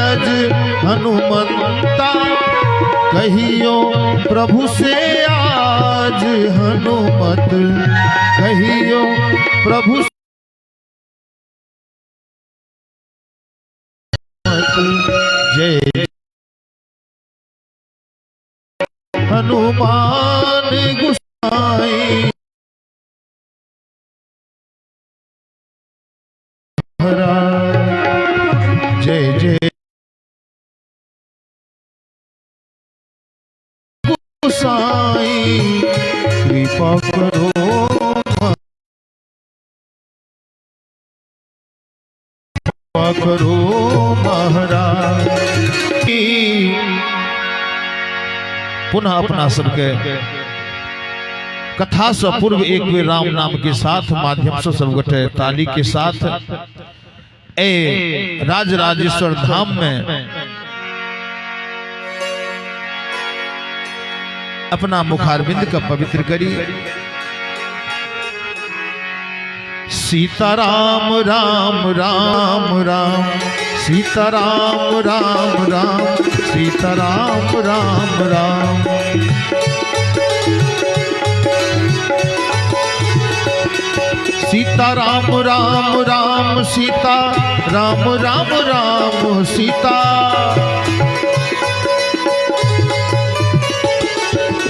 अरज हनुमंता, कहियो प्रभु से आज हनुमत, कहियो प्रभु जय हनुमान गोसाई जय जय गोसाई कृपा करो करो महाराज। पुनः अपना सबके कथा से पूर्व एक बेर राम नाम के साथ माध्यम से सब गोटे ताली के साथ ए राजराजेश्वर धाम में अपना मुखारविंद का पवित्र करी। सीताराम राम राम राम, सीताराम राम राम, सीताराम राम राम, सीताराम राम राम, सीता राम राम राम, सीता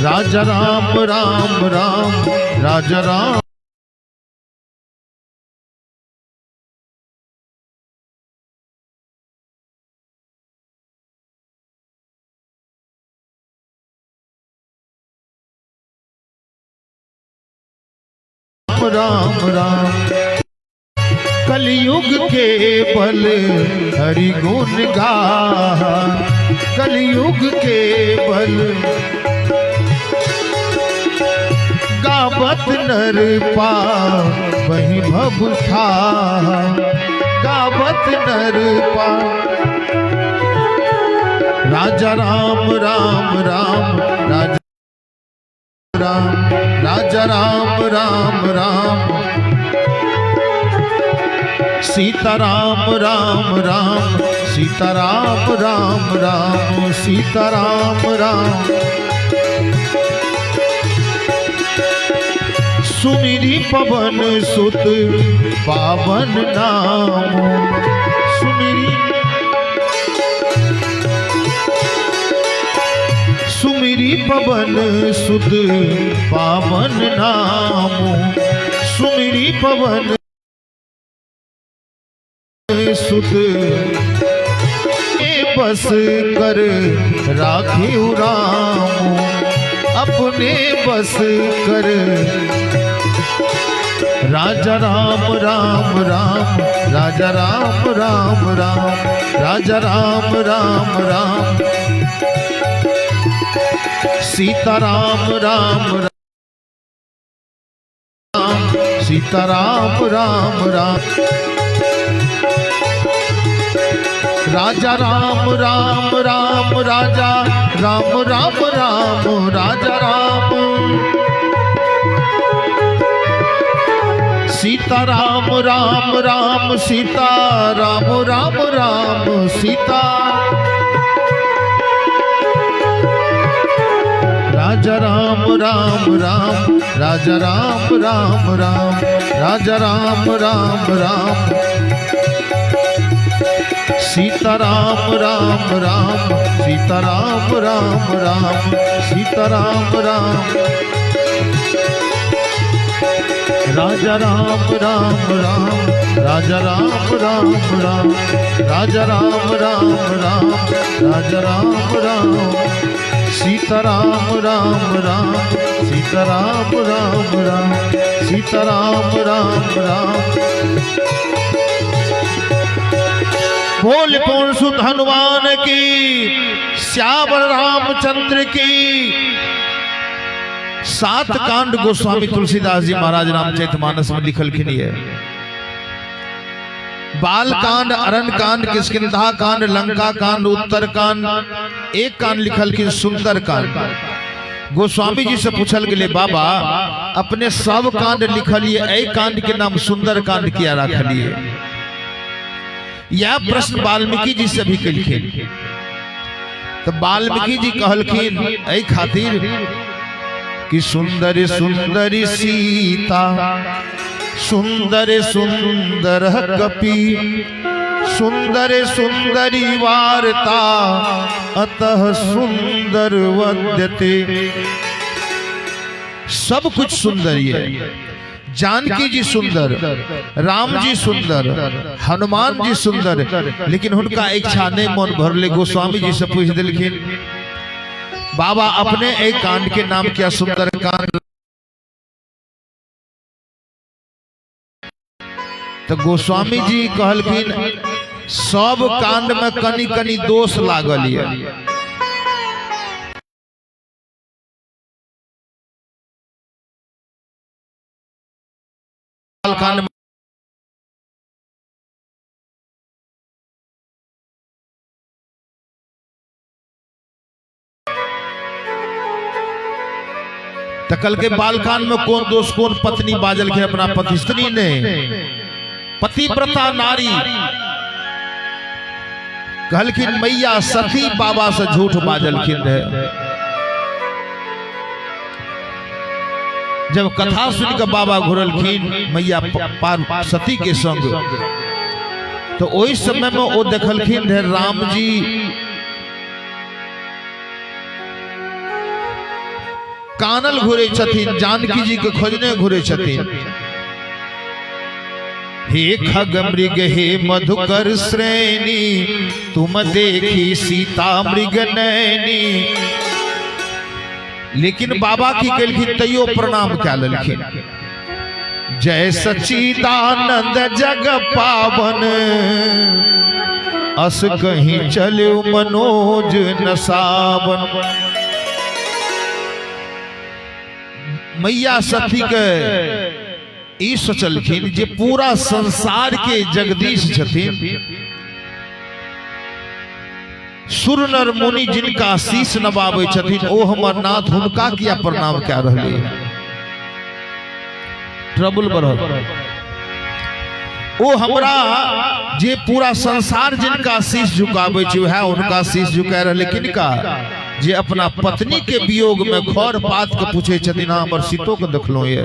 राजा राम राम राम, राजा राम राम राम। कलयुग के बल हरि गुण गा, कलयुग के बल गावत नर पा वही भव था, गावत नर पा। राजा राम राम राम, राजा राम, राजा राम राम राम, सीताराम राम राम, सीताराम राम राम, सीताराम राम। सुमिरी पवन सुत पावन नाम, सुमिरी सुमिरी पवन सुत पावन नाम, सुमिरी पवन सुत बस कर राखी राम, अपने बस कर। राजा राम राम राम, राजा राम राम राम, राजा राम राम राम, सीताराम राम राम, सीताराम राम राम, राजा राम राम राम, राजा राम राम राम, राजा राम, सीता राम राम राम, सीता राम राम राम, सीता राजा राम राम राम, राजा राम राम राम, राजा राम राम राम, सीताराम राम राम, सीताराम राम राम, सीताराम राम, राजा राम राम राम, राजा राम राम राम, राजा राम राम राम, राजा राम राम, सीताराम राम राम, सीताराम राम राम, सीताराम राम राम। बोल पवन सुत हनुमान की, श्यावर रामचंद्र की। 7 कांड गोस्वामी तुलसीदास जी महाराज रामचरितमानस में लिखल खिनी है। बाल कांड, अरण्य कांड, किष्किंधा कांड, लंका कांड, उत्तर कांड, एक कांड लिखल कि सुंदर कांड। गोस्वामी जी से पूछल गए, बाबा अपने सब कांड लिखलिए, एक कांड के नाम सुंदर कांड किया रखलिए? यह प्रश्न वाल्मीकि जी से भी कलखिन। तो वाल्मीकि जी कहलखिन ऐ खातिर कि सुंदर सुंदरी सीता, सुंदर सुंदर कपि, सुंदर सुंदरी वार्ता, अतः सुंदर वद्यते। सब कुछ सुंदर है। जानकी जी सुंदर, राम जी सुंदर, हनुमान जी सुंदर, लेकिन उनका इच्छा नहीं मन भरले। गोस्वामी जी से पूछ दिलखिन बाबा अपने एक कांड के नाम क्या? सुंदर कांड। तो गोस्वामी जी कहलखिन सब कांड में कनी कनी दोष लागल है। कांड तकल के बालकांड में कौन दोष, कौन पत्नी बाजल के अपना पति स्त्री ने, पतिव्रता नारी कहलखिन मैया सती बाबा से झूठ बाजलखिन है। जब कथा सुनकर बाबा घुरलखिन मैया सती के संग, तो ओहि समय में वो देखलखिन है राम जी कानल घुरे छथिन, जानकी जी के खोजने घुरे छथिन। हे खग मृग हे मधुकर श्रेणी, तुम देखी सीता मृग नैनी। लेकिन बाबा की कलखिन तैयो प्रणाम क्या ललखिन। जय सच्चिदानंद जग पावन, अस कहीं चले मनोज नसावन। मैया सती के ई सोचलखिन जे पूरा संसार के जगदीश छथिन, सुर नर मुनि जिनका शीश नवावे छथिन, ओ हमर नाथ हुनका किया प्रणाम क्या रहले। ट्रबल बढ़ल। ओ हमरा जे पूरा संसार जिनका शीश झुकावे छै वह उनका शीश झुका रहले किनका? जे अपना पत्नी के वियोग में खर पात के पूछे छथिन हमर सीतो के देखलो ये।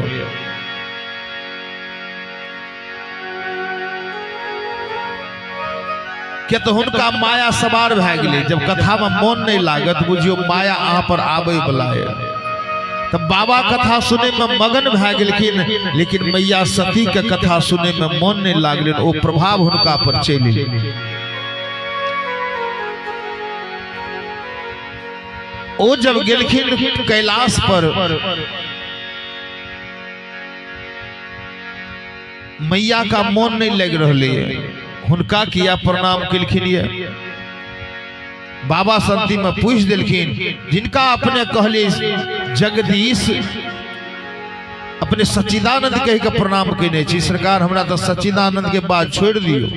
क्या तो उनका माया सवार भए गेलै। जब कथा में मन नहीं लागत बुझियो माया अहाँ पर आबे वाला है। तब बाबा कथा सुने में मगन भए गेलखिन, लेकिन मैया सती के कथा सुने में मन नहीं लागल। ओ प्रभाव उनका पर चलि गेलै। ओ जब गेलखिन कैलाश पर, मैया का मन नहीं लग रही है, हुनका किया प्रणाम कलखिन। बाबा संति में पूछ दिलखिन जिनका अपने कहले जगदीश अपने सच्चिदानंद कह के प्रणाम कने छी। सरकार हमरा तो सच्चिदानंद के बात छोड़ दियो,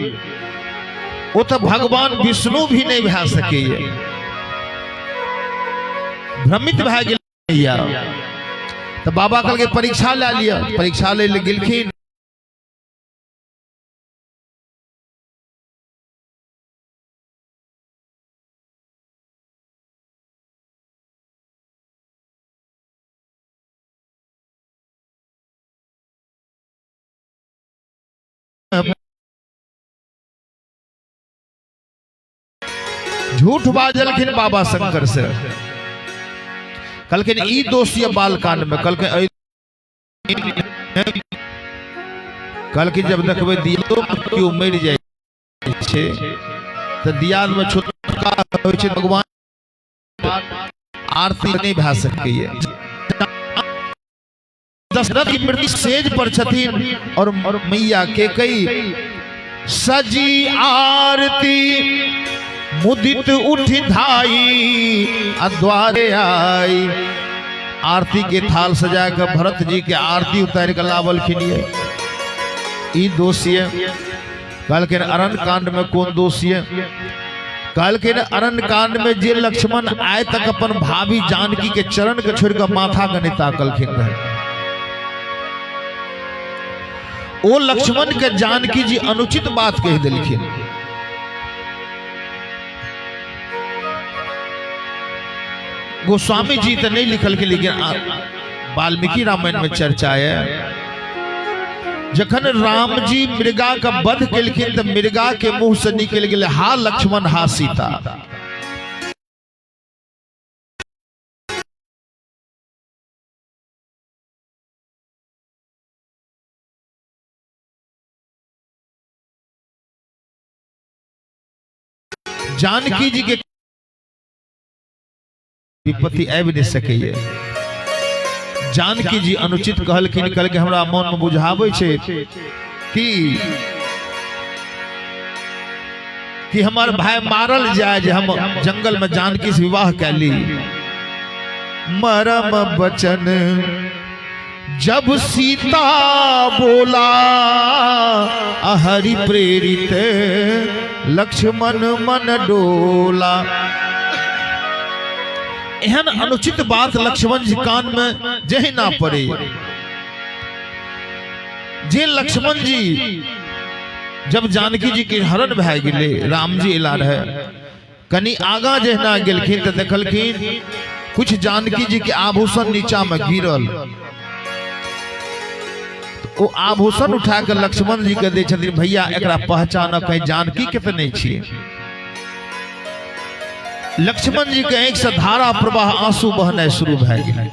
वो तो भगवान विष्णु भी नहीं भे सके। भ्रमित भे गेल। तो बाबा कल के परीक्षा ले लिया। परीक्षा ले गेलखिन। झूठ बाजलखिन बाबा शंकर से। कलखिन ई दोषी बालकांड में कलखिन जब देखबे दिया क्यों मर जाए तो दिया में छोटका होइ छै भगवान आरती नहीं भे सके। दशरथ की मृत्यु सेज पर छथिन और मैया के कई सजी आरती मुदित उठ धाई द्वारे आई। आरती के थाल सजा कर भरत जी के आरती उतार कर लावलखिन। ई दोषी कहलखिन अरण्य कांड में कौन दोषी है? कहलखिन अरण्य कांड में जे लक्ष्मण आए तक अपन भाभी जानकी के चरण के छोड़ कर माथा के नहीं ताकलखिन रहे। ओ लक्ष्मण के जानकी जी अनुचित बात कह दिलखिन। गोस्वामी जी तो नहीं लिखल के, लेकिन वाल्मीकि रामायण में चर्चा है। जखन राम जी मृगा का वध केलखिन तो मृगा के मुंह से निकल गए हा लक्ष्मण हा सीता। जानकी जी के विपत्ति आबि नहीं सकैए। जानकी जी अनुचित कहलखिन, कहल के हमरा मन में बुझाबै छै कि हमार भाई मारल जाए जे हम जंगल में जानकी से विवाह कैली। मरम बचन जब सीता बोला, हरि प्रेरित लक्ष्मण मन डोला। एहन अनुचित बात लक्ष्मण जी कान में जही ना पड़े। जे लक्ष्मण जी जब जानकी जी के हरण भए गेले, राम जी एला रहे, कनी आगा जहना गेलखिन तो देखलखिन कुछ जानकी जी के आभूषण नीचा में गिरल। वो आभूषण उठा के लक्ष्मण जी के दे छथिन, भैया एकरा पहचान कहीं जानकी के तो नहीं छिए। लक्ष्मण जी के आंख से धारा प्रवाह आंसू बहना शुरू भए गेल।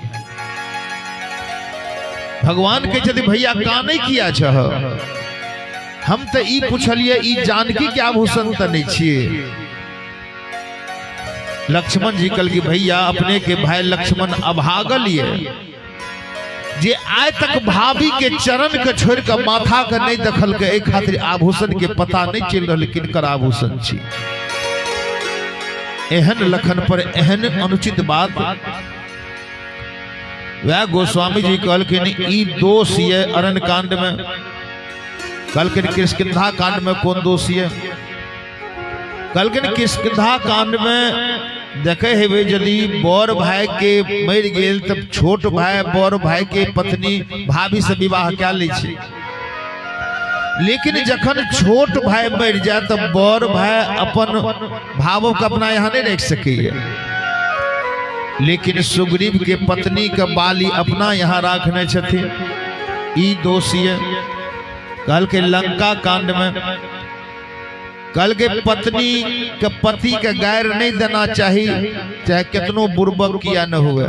भगवान के छथि भैया का नहीं किया छह, हम तो ई पूछलिए ई जानकी के आभूषण तो नहीं छिए। लक्ष्मण जी कल की भैया अपने के भाई लक्ष्मण अभागल ये जे आय तक भाभी के चरण के छोड़ के माथा के नहीं देखल के, एक खातिर आभूषण के पता नहीं चल रहा किनकर आभूषण छी। एहन लखन पर एहन अनुचित बात वह गोस्वामी जी कहलखिन ई दोष ये अरण्य कांड में। कहलखिन किष्किंधा कांड में कौन दोष ये? कहलखिन किष्किंधा कांड में देखे हेबे यदि बड़ भाई के मर गेल तब छोट भाई बड़ भाई के पत्नी भाभी से विवाह क्या ले छी। लेकिन जखन छोट भाई मर जाए तब बड़ भाई अपन भावों का अपना यहाँ नहीं रख सके। लेकिन सुग्रीव के पत्नी का बाली अपना यहाँ रखने छथि, ई दोषी है। कल के लंका कांड में कल के पत्नी के पति के गैर नहीं देना चाहिए, चाहे कितनो बुर्बक किया न हुए।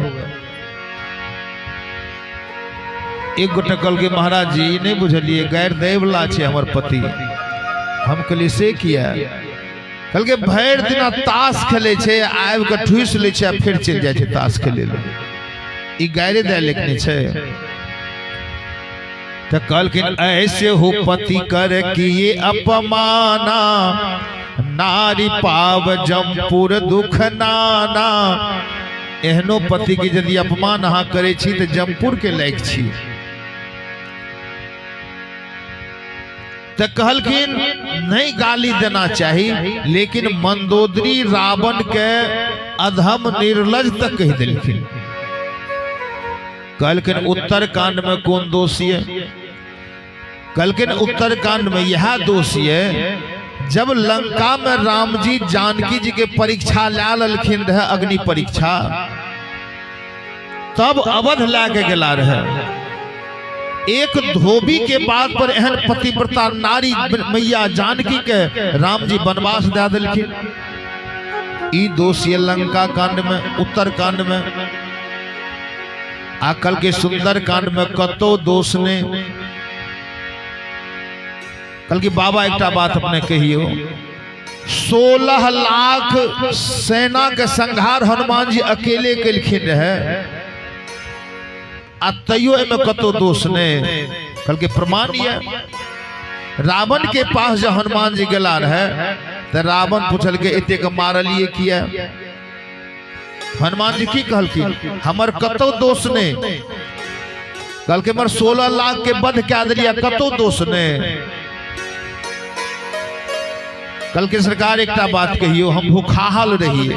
एक गोटा कल के महाराज जी नहीं बुझलिए गैर दे वाला छे हमर पति। हम कहलिए से किया? कल के भर दिना ताश खेले छे, आब के ठूस ले छे फिर चल जाए छे ताश खेले ले। ई गैरे दे लिखने छे। तो कल के ऐसे हो पति कर किए अपमाना, नारी पाव जमपुर दुख नाना। एहनो पति की यदि अपमान अहाँ करे छी तो जमपुर के लायक छी। तो कहलखिन नहीं गाली देना चाहिए, लेकिन मंदोदरी रावण के अधम निर्लज तक कह दिलखिन। कहलखिन उत्तर कांड में कौन दोषी है? कहलखिन उत्तर कांड में यह दोषी है जब लंका में राम जी जानकी जी के परीक्षा ला ललखिन रहे, अग्नि परीक्षा, तब अवध लाके गेला रहे। एक धोबी के बात पर एहन पतिव्रता नारी मैया जानकी के राम जी वनवास दे दिलखिन। ई दोष ये लंका कांड में, उत्तर कांड में। आकल के सुंदर कांड में कतो दोष ने। कल की बाबा एक बात अपने कहियो, 16 लाख सेना के संहार हनुमान जी अकेले केलखिन रहे, तैयो में कतो दोष ने। कल के प्रमाण ये रावण के पास जब हनुमान जी गला रहे तो रावण पूछल के एते के मारलिए किया? हनुमान जी की कहलखिन हमर कतो दोष ने। कल के मर 16 लाख के वध क्या दिलिया, कतो दोष ने। कल के सरकार एक बात कहियो, हम भूखाहल रहिए,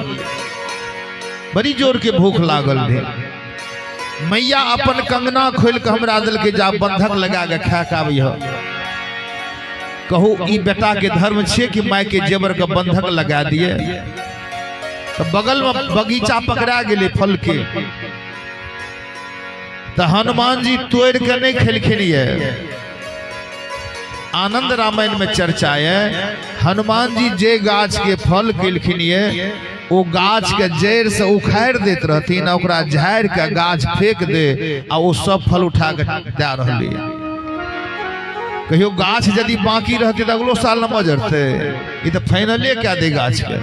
बड़ी जोर के भूख लागल रहे। मैया अपन कंगना खोल के हमरा दिल के जा बंधक लगा के खा के आबी हो। कहू ई बेटा के धर्म छे कि माय के जेवर के बंधक लगा दिए? तो बगल में बगीचा पकड़ा गेले फल के, तो हनुमान जी तोड़ के नहीं खेलखिन है। आनंद रामायण में चर्चा है, हनुमान जी जे गाछ के फल केलखिन है वो गाछ के जड़ से उखाड़ देत रहथिन, ओकरा झाड़ के गाछ फेंक दे आ वो सब फल उठा के दे रहली। कहियो गाछ यदि बाकी रहती तो अगलो साल न मजरते, ये तो फाइनले क्या दे गाछ के।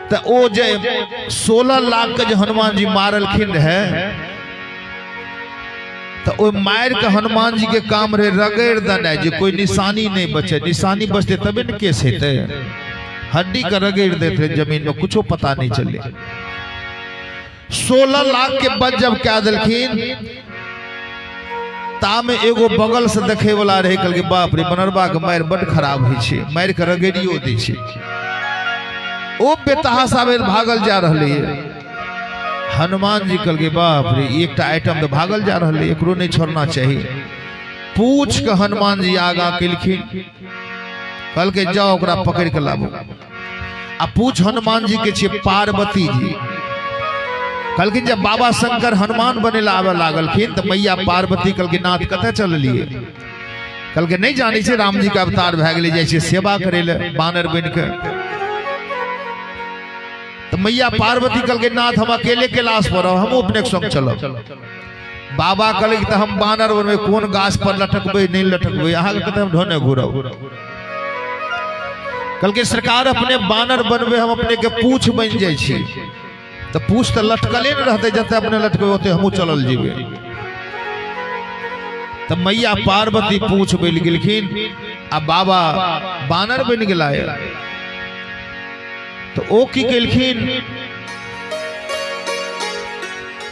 तो वो जे 16 लाख के जो हनुमान जी मारलखिन है, तो वो मार के हनुमान जी के काम रहे रगड़ देना, जो कोई निशानी नहीं बचे। निशानी बचते तबे न केस हेते, हड्डी का रगड़ देते जमीन में, कुछ पता नहीं चले। 16 लाख के बाद जब क्या दिलखिन, तामे एगो बगल से देखे वाला रहे, कल के बाप रे बनरबा के मार बड़ खराब हुई छे, मार के रगड़ियो दी छे। ओ बेतहासा बेर भागल जा रहले है। हनुमान जी कल के बाप रे एक आइटम तो भागल जा रहले, एकरो नहीं छोड़ना चाहिए। पूछ के हनुमान जी आगा केलखिन, कल के जाओ ओकरा पकड़ के लाबो। आ पूछ हनुमान जी के छे पार्वती जी। कल के जब बाबा शंकर हनुमान बने आवे लागलखिन, तो मैया पार्वती कल के नाथ कते चललिए। कल के नहीं जानी छे राम जी का अवतार भए गेले, जैसे सेवा करे ले बानर बन के। तो मैया पार्वती कल के नाथ हम अकेले कैलाश पर हम अपने संग चलब। बाबा कल तो हम बानर बनबे, कौन गाछ पर लटकबे नहीं लटकबे, यहाँ के कहते हम ढोने घूरब। कल के सरकार अपने बानर बनबे, हम अपने के पूछ बन जाय छी। तो पूछ तो लटकले न रहते, जते अपने लटके होते हमू चलल जीवे। तो मैया पार्वती पूछ बन गेलखिन, आ बाबा बानर बन गेला। तो ओ की केलखिन,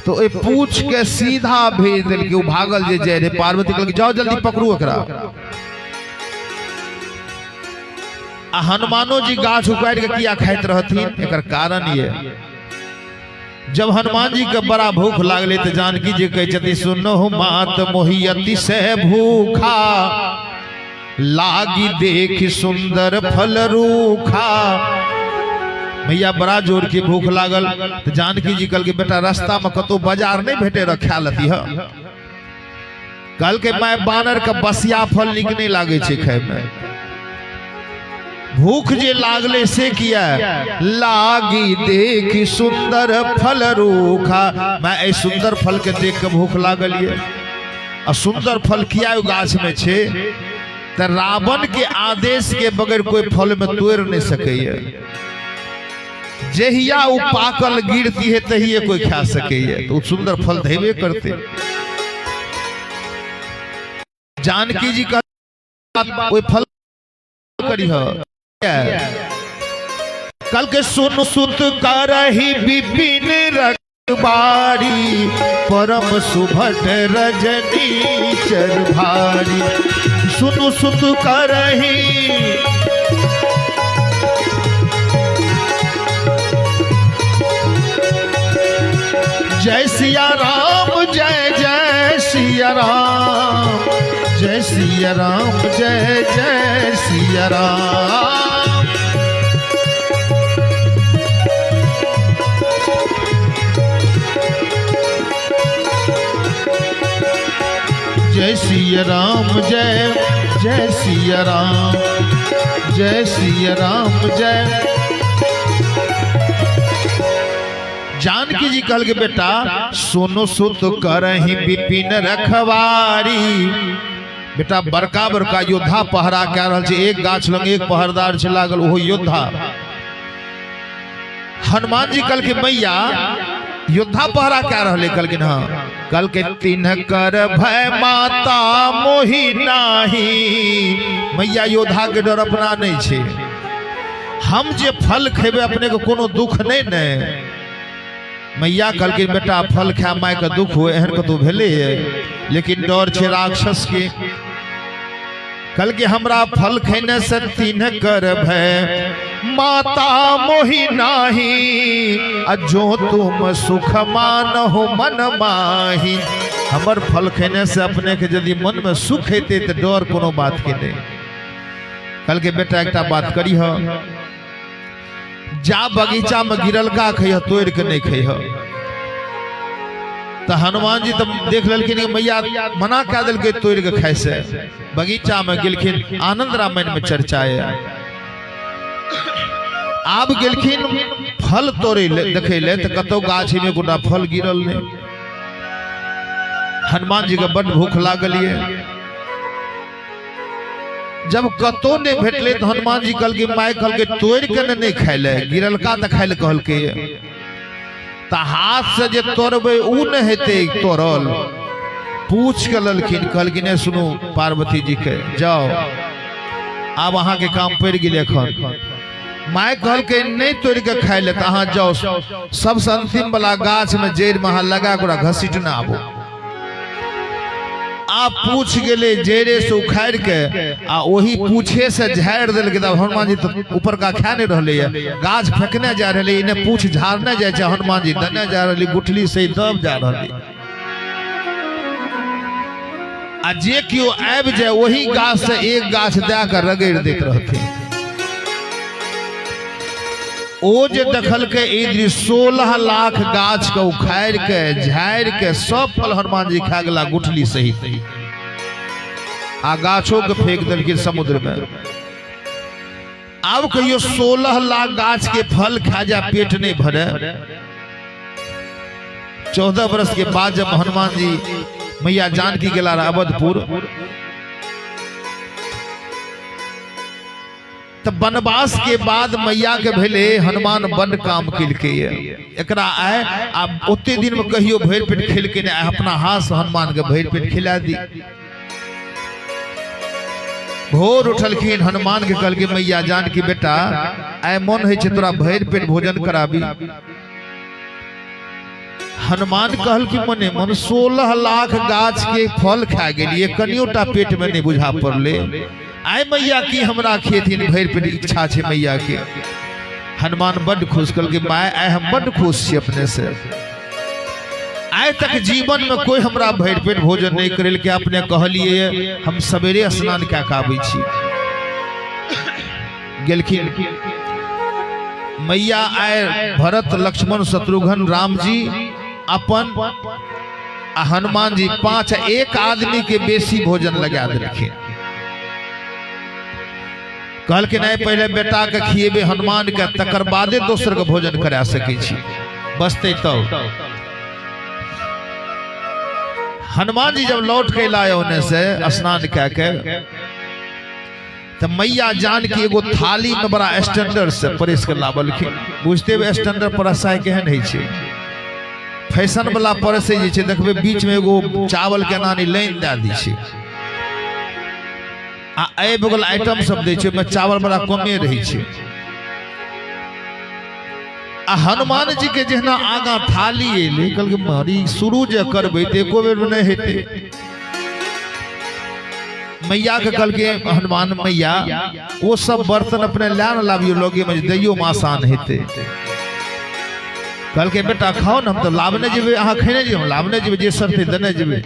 तो ए पूछ के सीधा भेज दिल के, भागल जे जाय रे। पार्वती कहल जाओ जल्दी पकड़ू एकरा। आ हनुमानो जी गाछ उखाड़ के किया खाइत रहथिन, एकर कारण ये, जब हनुमान जी के बड़ा भूख लागले तो जानकी जी कहे छथि, सुनो मात मोहियति से भूखा, लागी देख सुंदर फल रूखा। भैया बड़ा जोर की भूख लागल, तो जानकी जी कल के बेटा रास्ता में कतो बाजार नहीं भेटे रखा लती है। कल के मैं बानर का बसिया फल निक नहीं लागे छे खाए में। भूख जे लागले से किया, लागी देख सुंदर फल रूखा। मैं ए सुंदर फल के देख के भूख लागल ये। और सुंदर फल किया गाछ में छे, तो रावण के आदेश के बगैर कोई फल में तोड़ नहीं सके। जहिया वो पाकल गिरती है तहिए कोई खा सके। तो सुंदर फल देवे करते। जानकी जी का कोई फल करी है। कल के सुन सुत करही विपिन रखबारी, परम सुभट रजनी चर भारी। सुन सुत करही जय सिया राम, जय जय सिया राम, जय सिया राम, जय जय सिया राम। जय सिया राम, जय जय सिया राम, जय सिया राम, जय। जानकी जी कहल के बेटा सोनो सुत करही विपिन रखवारी। बेटा बड़का बड़का योद्धा पहरा कह रहा है, एक गाछ लग एक पहरदार छे लागल, वो योद्धा। हनुमान जी कल के मैया योद्धा पहरा कह रहे, कल के हाँ कल के तिन्ह कर भय माता मोहि नाही। मैया योद्धा के डर अपना नहीं छे। हम जे फल खेबे अपने को कोनो दुख नहीं न। मैया कल के बेटा फल खा माय का दुख हुए एहन कतो भेले है, लेकिन डर छे राक्षस के। कल के हमरा फल खैने से तिन्ह कर भय माता मोहि नाही। जो तुम सुख मान हो मन माही। हमर फल खैने से अपने के यदि मन में सुख हेते तो डर कोनो बात के नहीं। कल के बेटा एकटा बात करी हो, जा बगीचा में गिरल का खइह तोड़ के नहीं खइह। तो हनुमान जी तो देख ललखिन कि मैया मना क्या दिल के तोड़ के खाए से, बगीचा में गिलखिन। आनंद रामायण में चर्चा है। आप गिलखिन फल तोड़े देखे ले तो कतो गाछी में गुना फल गिरल ने। हनुमान जी का बड़ भूख लागल है। जब कतो ने भेटले तो हनुमान जी कल के माय कल के तोड़ के नहीं खाइले, गिरल का तो खाइल कहल के तो हाथ से जे तोड़बे उ न हेते तोड़ल। पूछ के ललखिन कहलखिन सुनो पार्वती जी के जाओ अब अहाँ के काम पड़ गए। एखन माय कहल के नहीं तोड़ के खाइ ले तो अहाँ जाओ सबसे अंतिम वाला गाछ में जड़ में लगा के घसीट न आबो। आप पूछ गेले जड़े से उखाड़ के आ वही पूछे से झाड़ दिल के। तब हनुमान जी तो ऊपर का खा नहीं रहे है, गाछ फेंकने जा रहे, इन्हें पूछ झाड़ने जाए हनुमान जी दने जा रही, गुठली से दब जा रही। आ जे क्यों आब जाए वही गाछ से एक गाछ दे कर रगड़ देते रहते। ओ जे देखल के इंद्र 16 लाख गाछ के उखाड़ के झाड़ के सब फल हनुमान जी खा गला गुठली सहित। आ गाछों के फेंक दिलखिन समुद्र में। अब कहियो 16 लाख गाछ के फल खा जा पेट नहीं भरे। 14 वर्ष के बाद जब हनुमान जी मैया जानकी गेला अवधपुर, तब वनवास के बाद मैया के भेले हनुमान बड़ काम किलके एकरा आए। अब ओते दिन में कहियो भर पेट खेल के नहीं, अपना हाथ से हनुमान के भर पेट खिला दी। भोर उठलखिन हनुमान के कहल के मैया जानकी बेटा आए मन है तोरा भर पेट भोजन कराबी। हनुमान कहल कि मने मन 16 लाख गाछ के फल खा गेलिए, कनियोटा पेट में नहीं बुझा पड़ले। आय मैया की हमरा खेथिन भर पेट इच्छा छे मैया के। हनुमान बड़ खुश कल के माय आय हम बड़ खुश छी अपने से। आय तक जीवन में कोई हमरा भर पेट भोजन नहीं करेल के अपने कहलिए हम सवेरे स्नान क्या काबे छी। गेलखिन मैया आय भरत लक्ष्मण शत्रुघ्न राम जी अपन हनुमान जी 5 एक आदमी के बेसी भोजन लगा देलखिन। कहल के नहीं पहले बेटा के खिएबे हनुमान के तकर बादे दोसर के भोजन करा सके छी बसते तो। हनुमान जी जब लौट के लाए होने से स्नान कह के तो मैया जानकी एगो थाली में बड़ा स्टैंडर्ड से परिस के लाबलखिन। बुझते हुए स्टैंडर्ड परसाय केहन है छे, फैशन वाला परसे जे छे देखबे बीच में एगो चावल के नानी लाइन दे दी छे आ ए बगल आइटम सब दे छे में चावल बड़ा कमे रही छे। आ हनुमान जी के जहना आगा थाली एले कल के मारी शुरू जे करबे ते एको बेर नहीं हेते। मैया के कल के हनुमान मैया वो सब बर्तन अपने लान लाबियो लोगे में दैयो मासान हेते। कल के बेटा खाओ न हम तो लाभने जेबे, अहाँ खेने जे हम लाभने जेबे, जे सरते दने जेबे।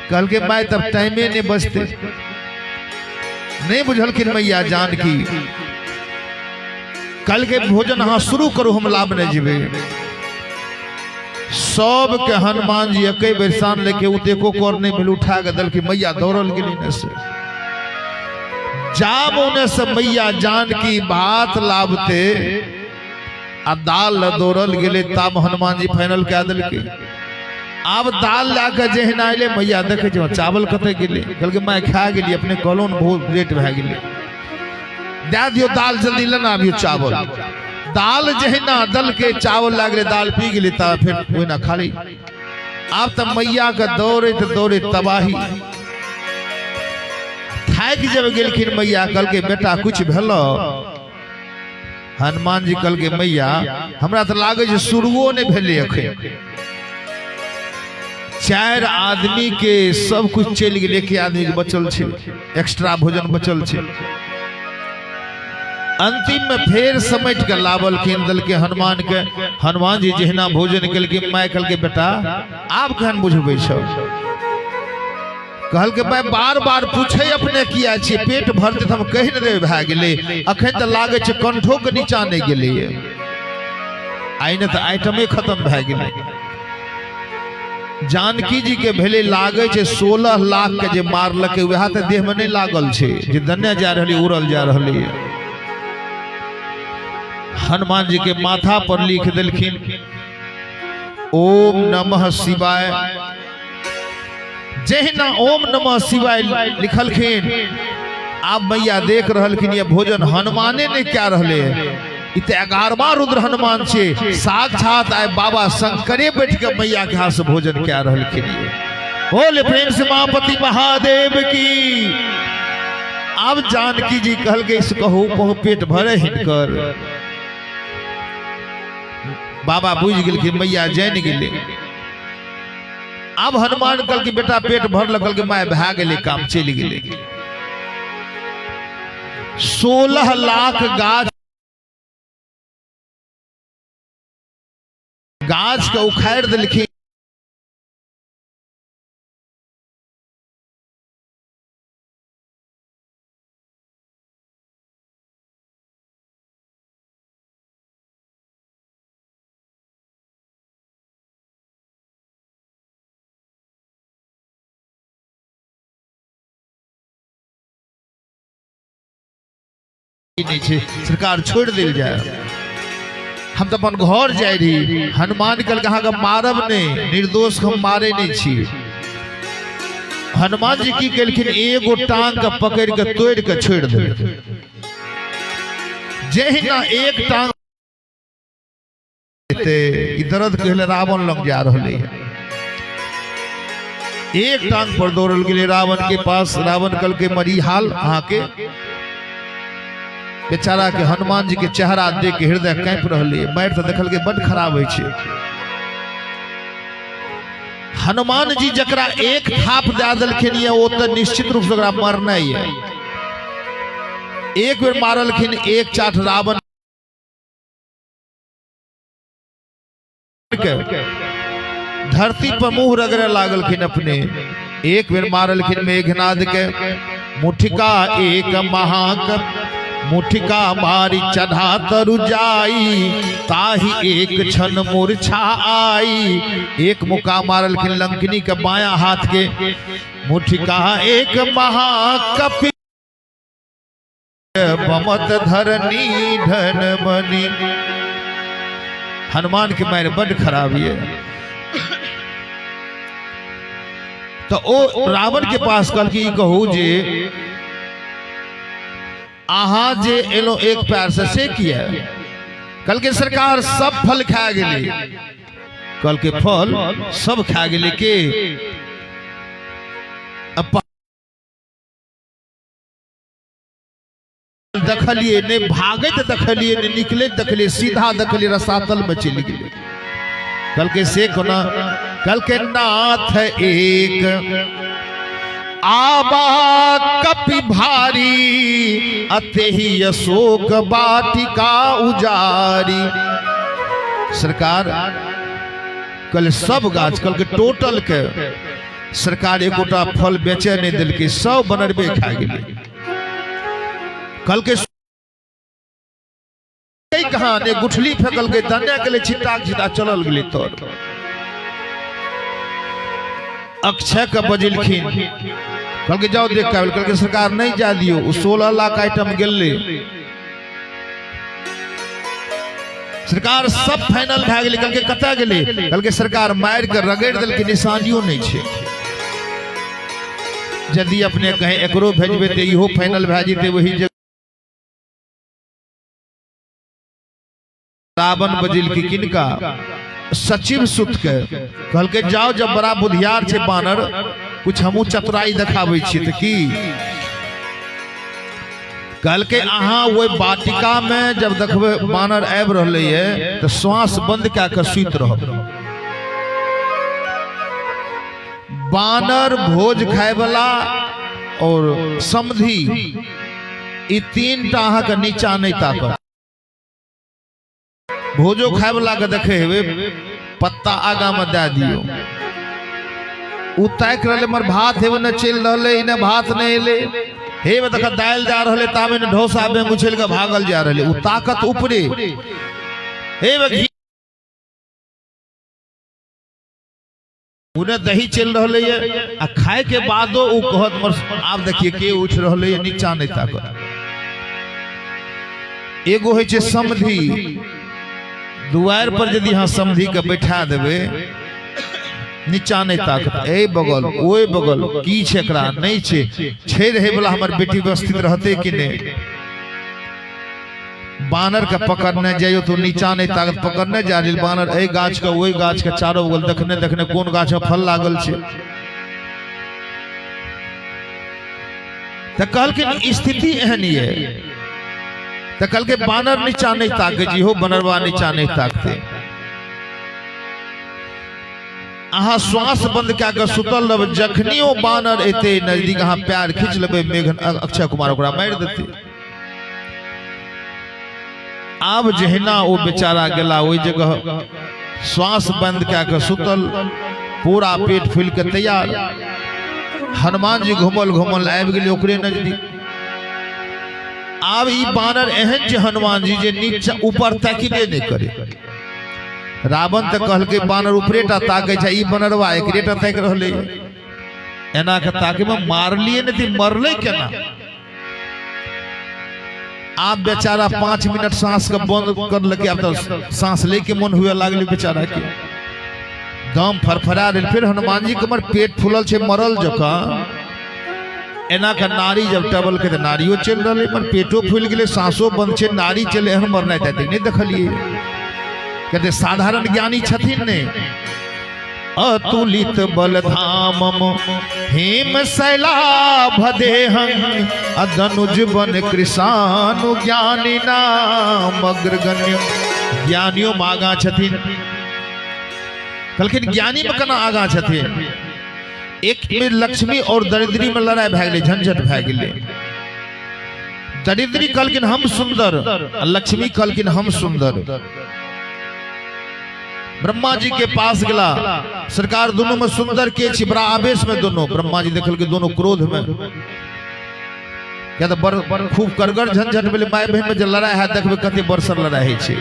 कल के माय तब टाइमे ने बचते नहीं बुझलखिन मैया जानकी। कल के भोजन हाँ शुरू करो हम लाभने जेबे। सब के हनुमान जी एक बेर सान लेके उतेको कर नहीं मिल उठा के दल की मैया दौड़ल गेली ने से। जाब होने से मैया जानकी भात लाभते आ दाल दौड़ल गेले तब हनुमान जी फाइनल कह दिल के अब दाल लाके जेहन आइले मैया देखे जो चावल कते गेले कल के मैं खा गेली अपने कहलो न बहुत लेट भए गेले दे दियो दाल जल्दी लेना अभी चावल। दाल जहना दल के चावल लागले दाल पी गेली ता फिर कोई ना खाली। अब तब मैया के दौड़े दौड़े तबाही थाक जब गेलखिन मैया कल के बेटा कुछ भेलो। हनुमान जी कल के मैया हमरा तो लागे जे शुरुओ नहीं भेले अखन। 4 आदमी के सब कुछ चल गए, एक आदमी के बचल छे एक्स्ट्रा भोजन बचल छे। अंतिम में फिर समेट के लावल केंद्र के हनुमान के। हनुमान जी जहना भोजन कल के माय कल के बेटा आप कहन बुझबे छो। कहल के मैं बार बार पूछे अपने किया छे पेट भरते हम कह न रे भए गेले अखन त लागे छे कंठो के नीचा नहीं गेले। आई न तो आइटमे खत्म भए गेलै। जानकी जी के भेले लागे छे 16 लाख के जे मारलके वह तो देह में नहीं लागल छे, जे दन्ने जा रही उड़ल जा रही। हनुमान जी के माथा पर लिख दिलखिन ओम नमः शिवाय। जहिना ओम नमः शिवाय लिखलखिन, आप मैया देख रहलखिन ये भोजन हनुमाने ने क्या रहले। इत 11वां रुद्र हनुमान छे, साक्षात आए बाबा शंकरे बैठ के मैया के हाथ से भोजन क्या रहलखिन। बोले प्रेम से मापति महादेव की। अब जानकी जी कहल के इस कहू कहू पेट भरे हिनकर। बाबा बुझ गेलखिन मैया जान गेले। अब हनुमान कल की बेटा पेट भर लगल के माय भा गेले, काम चल गेले। 16 लाख गाछ के उखाड़ दिलखिन। सरकार छोड़ दिल जाए, हम तो अपन घर जाए रही। हनुमान कल कहा मारब नहीं, निर्दोष हम मारे नहीं छी। हनुमान जी की कहलखिन एगो टांग के पकड़ के तोड़ के छोड़ दे। जहिना एक टांग दर्द कहले रावण लग जा रहे है। एक टांग पर दौड़ल गेले रावण के पास। रावण कल के मरी हाल अहाँ के बेचारा के हनुमान जी के चेहरा देख के हृदय कांप रहे। मार तो देखल के बड़ खराब है छे। हनुमान जी जकरा एक थाप दे देलखिन ये वो तो निश्चित रूप से मरना ही है। एक बेर मारलखिन, एक चाट रावण के धरती पर मुंह रगड़े लागलखिन अपने। एक बेर मारलखिन मेघनाद के। मुठिका एक महाक मुठिका मारी चढ़ा तरु जाई, ताही एक क्षण मूर्छा आई। एक मुका मारलखिन लंकिनी के बायां हाथ के। मुठिका एक महाकपि बमत धरनी धन बनी। हनुमान के मारे बड़ खराब है। तो ओ रावण के पास कल की कहू जे आहा जे एलो एक पैर से किया। कल के सरकार सब फल खा गेली। कल के फल सब खा गेली के देखलिए ने भागत देखलिए ने निकले देखलिए, सीधा देखलिए रसातल में चली गई। कल के से कोना कल के नाथ एक आबा कपि भारी, अतेहि अशोक बाटिका उजारी। सरकार कल सब गाछ कल के टोटल के सरकार एकोटा फल बेचे नहीं दिल के, सब बनरबे खा गेली। कल के कहा ने गुठली फेंकल के दन्या के लिए छिटा छिटा चलल गेली। तो अक्षय का बजिलखिन कल के जाओ देख के। कल के सरकार नहीं जा दियो। 16 लाख आइटम गेले। सरकार सब फाइनल भए गेलै। कल के कतऽ गेलै? कल के सरकार मार के रगड़ दिल के, निशानियो नहीं छे। यदि अपने कहे एकरो भेजबे ते इहो फाइनल भए जेते। वही जगह रावण बजिल की किनका सचिव सुत के कहल के जाओ, जब बड़ा बुधियार छे बानर, कुछ हमू चतुराई देखाबै छी त की। कहल के अहाँ वो बाटिका में जब देखबे बानर आब रहले है तो श्वास बंद क्या के सुत रह। बानर, भोज खाए वाला और समधी, ई तीन टा अहाँ के नीचा नहीं ताकत। भोजो खाए वाला के देखे हेबे पत्ता आगा में दे दियो, उ ताक रहले मर भात हेबे न चल रहले, इने भात नहीं एले। हे देख दाल जा रहे तामे ने ढोसा में उछल के भागल जा रहे, उ ताकत ऊपरे। हे उन्हें दही चल रहा है आ खाए के बादो वो कहत आप देखिए के उठ रहा है नीचा नहीं ताकत। एगो है समधी दुआर पर यदि यहाँ समधी के बैठा देवे नीचा नहीं ताकत ए बगल ओए बगल की छेकरा नहीं छे रहे वाला हमारे बेटी व्यवस्थित रहते कि नहीं। बानर का पकड़ने जाइयो तो नीचा नहीं ताकत पकड़ने जा रही बानर ए गाछ का वही गाछ का चारों बगल देखने देखने कौन गाछ में फल लागल छे। तो कल की स्थिति एहन है तो कल के बानर नीचा नहीं ताके जी हो बनरवा नीचा नहीं ताकते। अहाँ श्वास बंद क्या सुतल रह जखनियो बानर एते नजदीक अहाँ प्यार खींच लेबे मेघ अक्षय कुमार ओकरा मार देते। अब जहिना वो बेचारा गेला वही जगह श्वास बंद क्या सुतल पूरा पेट फूल के तैयार। हनुमान जी घूमल घूमल आबि गेल ओकरे नजदीक। अब ई बानर एहन जे हनुमान जी जे नीचा ऊपर ताकिबे नहीं करे। रावण तो कहल के बानर ऊपरेटा ताके छै ई बनरवा एकरेटा ताक रहले एना के ताके में मारलिए नहीं थी मरले केना। आप बेचारा 5 मिनट सांस का बंद कर लगे अब तो सांस लेके मन हुए लागले बेचारा के दम फरफरा रहे। फिर हनुमान जी के पेट फूलल छे मरल जका एना का नारी जब टेबल के नारियो चल रही पर पेटो फूल गए सांसो बंद छे नारी चले एहन मरना चाहते नहीं देखलिए। कहते साधारण ज्ञानी छथिन ने अतुलित बलधामम हेम शैलाभदेहं अदनुज बन कृषानु ज्ञानी नाम अग्रगण्य। ज्ञानियों में आगा छथिन कलखिन ज्ञानी में कना आगा छथिन। एक में लक्ष्मी और दरिद्री में लड़ाई भै गेलै झंझट भै गेलै। दरिद्री कहलखिन हम सुंदर लक्ष्मी कहलखिन हम सुंदर। ब्रह्मा जी के पास गला सरकार दोनों में सुंदर के छी बड़ा आवेश में दोनों ब्रह्मा जी देखल के दोनों क्रोध में क्या तो बर खूब करगर झंझट में माय बहन में जो लड़ाई है देखबे कते बरसर लड़ाई है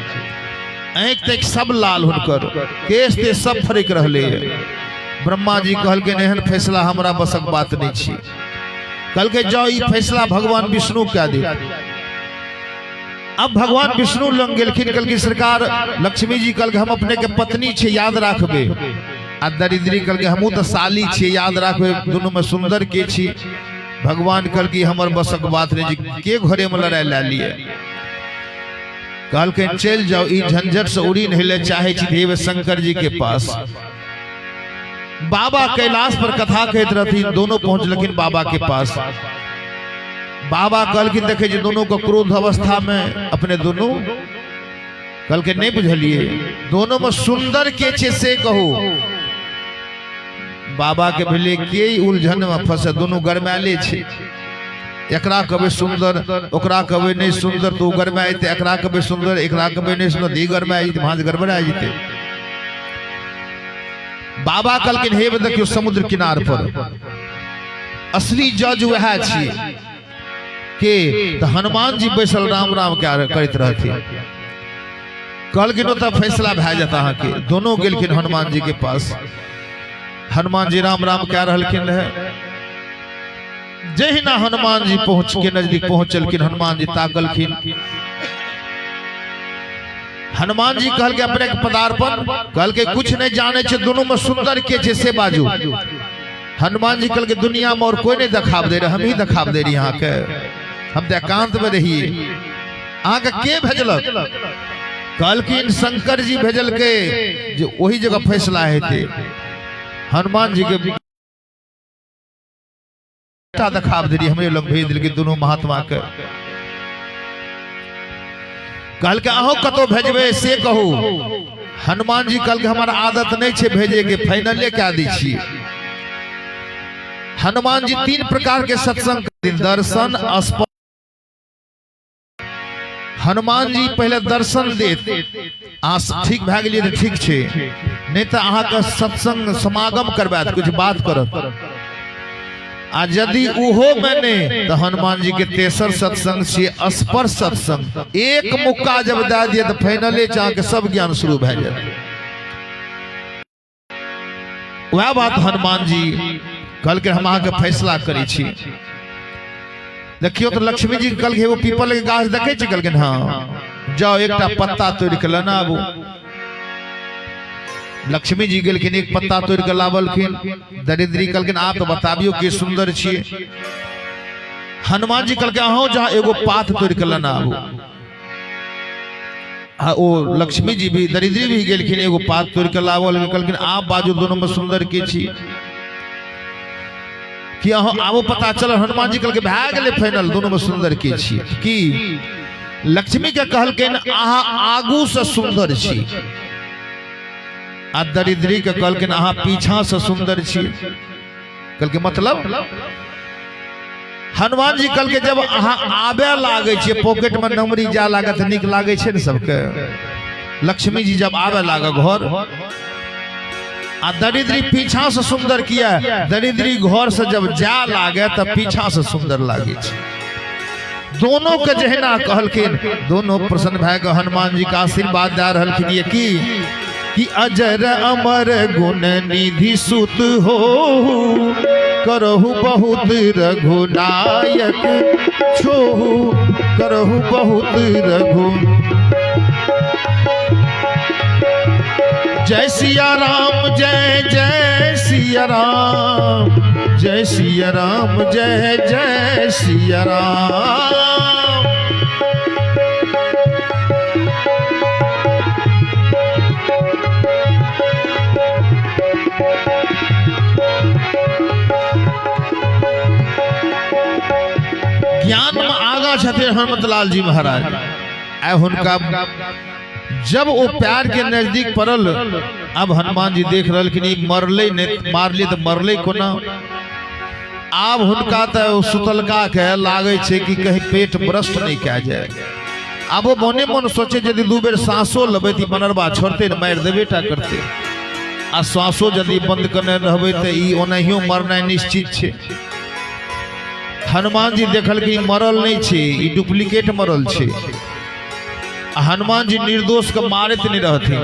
आँख तक सब लाल हुनकर केस ते सब फरिक रहले। ब्रह्मा जी कहल के एहन फैसला हमरा बसक बात नहीं छी। कल के जाओ ई फैसला भगवान विष्णु क्या दे। अब भगवान विष्णु लंग गेलखिन कल की सरकार लक्ष्मी जी कल के हम अपने के पत्नी छे याद राखबे आ दरिद्री कल के हमू तो साली छे याद राखबे दोनों में सुंदर के छी। भगवान कल की हमर बसक बात नहीं जी के घरे में लड़ाई ला लिए। कल के चल जाओ ई झंझट से उड़ी नहीं ले चाहे छी देव शंकर जी के पास। बाबा कैलाश पर कथा कहते रहती दोनों पहुंच लेकिन बाबा के पास। बाबा कल की देखे जो दोनों को क्रोध अवस्था में अपने दोनों कल के नहीं बुझलिए दोनों में सुंदर के छे से कहो। बाबा के भेले के उलझन में फंसे दोनों गरमाले छे। एकरा कबे सुंदर ओकरा कबे नहीं सुंदर तो गरमाए एकरा कबे सुंदर एकरा कबे नहीं सुंदर दी गरमाए भांज गड़बड़ा जीते। बाबा कल के हेब देखियो समुद्र किनार पर असली जज वह छी के तो हनुमान जी बैसल राम राम क्या करते रहती। कल के तो फैसला भै जाता है कि दोनों गेलखिन हनुमान जी के पास। हनुमान जी राम राम क्या रहलखिन रहे। जहिना हनुमान जी पहुंच के नजदीक पहुंचलखिन हनुमान जी ताकलखिन। हनुमान जी कहल के अपने पदार्पण कहल के कुछ नहीं जाने छे दोनों में सुंदर के छे से बाजू। हनुमान जी कहल के दुनिया में और कोई नहीं दिखाव दे रहे हम ही दिखाव दे रही यहाँ के हम तो एकांत में रहिए। अहाँ के भेजलक कहल की शंकर जी भेजल के जो वही जगह फैसला है थे। हनुमान जी के दिखाव दे रही हमें लोग भेज दिल के दोनों महात्मा के। कल के अहो कतो भेजबे से कहू। हनुमान जी कल के हमारा आदत नहीं छे भेजे के फाइनले क्या दी छी। हनुमान जी 3 प्रकार के सत्संग दर्शन स्पर्श। हनुमान जी पहले दर्शन देत ठीक भै गेलिए तो ठीक छे नहीं तो अहाँ का सत्संग समागम करबात कुछ बात करत आ यदि उहो मैंने तो हनुमान जी के तेसर सत्संग से स्पर्श सत्संग। एक मुक्का जब दे दिए तो फाइनले चाह के सब ज्ञान शुरू भै जाए। वह बात हनुमान जी कल के हम आके फैसला करी छी। देखियो तो लक्ष्मी जी कल के वो पीपल के गाछ देखे छी, कल हाँ जाओ एक पत्ता तोड़ के लाना। आबू लक्ष्मी जी गेलखिन, एक पत्ता तोड़ के लावलखिन। दरिद्री कहलखिन आप तो बताबियो कि सुंदर छिए। हनुमान जी कहलखिन अहो जहाँ एगो पात तोड़ के लाना। आबू ओ लक्ष्मी जी भी दरिद्री भी गेलखिन, एगो पात तोड़ के लावल। कहलखिन आप बाजू दोनों में सुंदर के छी कि आबो पता चल। हनुमान जी कहलखिन भए गेलै फाइनल, दोनों में सुंदर के छी। कि लक्ष्मी के कहलखिन अहाँ आगू से सुंदर छी, आ दरिद्री के कहलखिन अहाँ पीछा से सुंदर छी। कहलखिन मतलब हनुमान जी कहलखिन जब अहाँ आबे लागे छे पॉकेट में नंबरी जा लागत निक लागे छे न सबके। लक्ष्मी जी जब आबे लागे घर, आ दरिद्री पीछा से सुंदर किया। दरिद्री घर से जब जा लागे तब पीछा से सुंदर लागे छे। दोनों के जहना कहलखिन, दोनों प्रसन्न भए के हनुमान जी का आशीर्वाद दे रहलखिन ये कि अजर अमर गुण निधि सुत हो, करहु बहुत रघुनायक छोहु, करहु बहुत रघु। जय सिया राम जय जय सिया राम, जय सिया राम जय जय सिया राम। ज्ञान में आगा छथिन हनुमतलाल जी महाराज। आय हुनका जब वो प्यार के नजदीक पड़ल, अब हनुमान जी देख रहलखिन मरले नहीं, मारली तो मरले कोना। आब हुनका तो सुतलका के लागे छे कि कहीं पेट ब्रस्ट नहीं कह जाए। अब वो मने मन सोचे यदि दू बेर सांसो लेबे तो बनरबा छोड़ते न मार देबे टा करते, आ सांसो यदि बंद करने रहबे तो ई ओनाहियो मरनाइ निश्चित छे। हनुमान जी देखल कि मरल नहीं छे, ई डुप्लीकेट मरल छे। हनुमान जी निर्दोष के मारत नहीं रहते,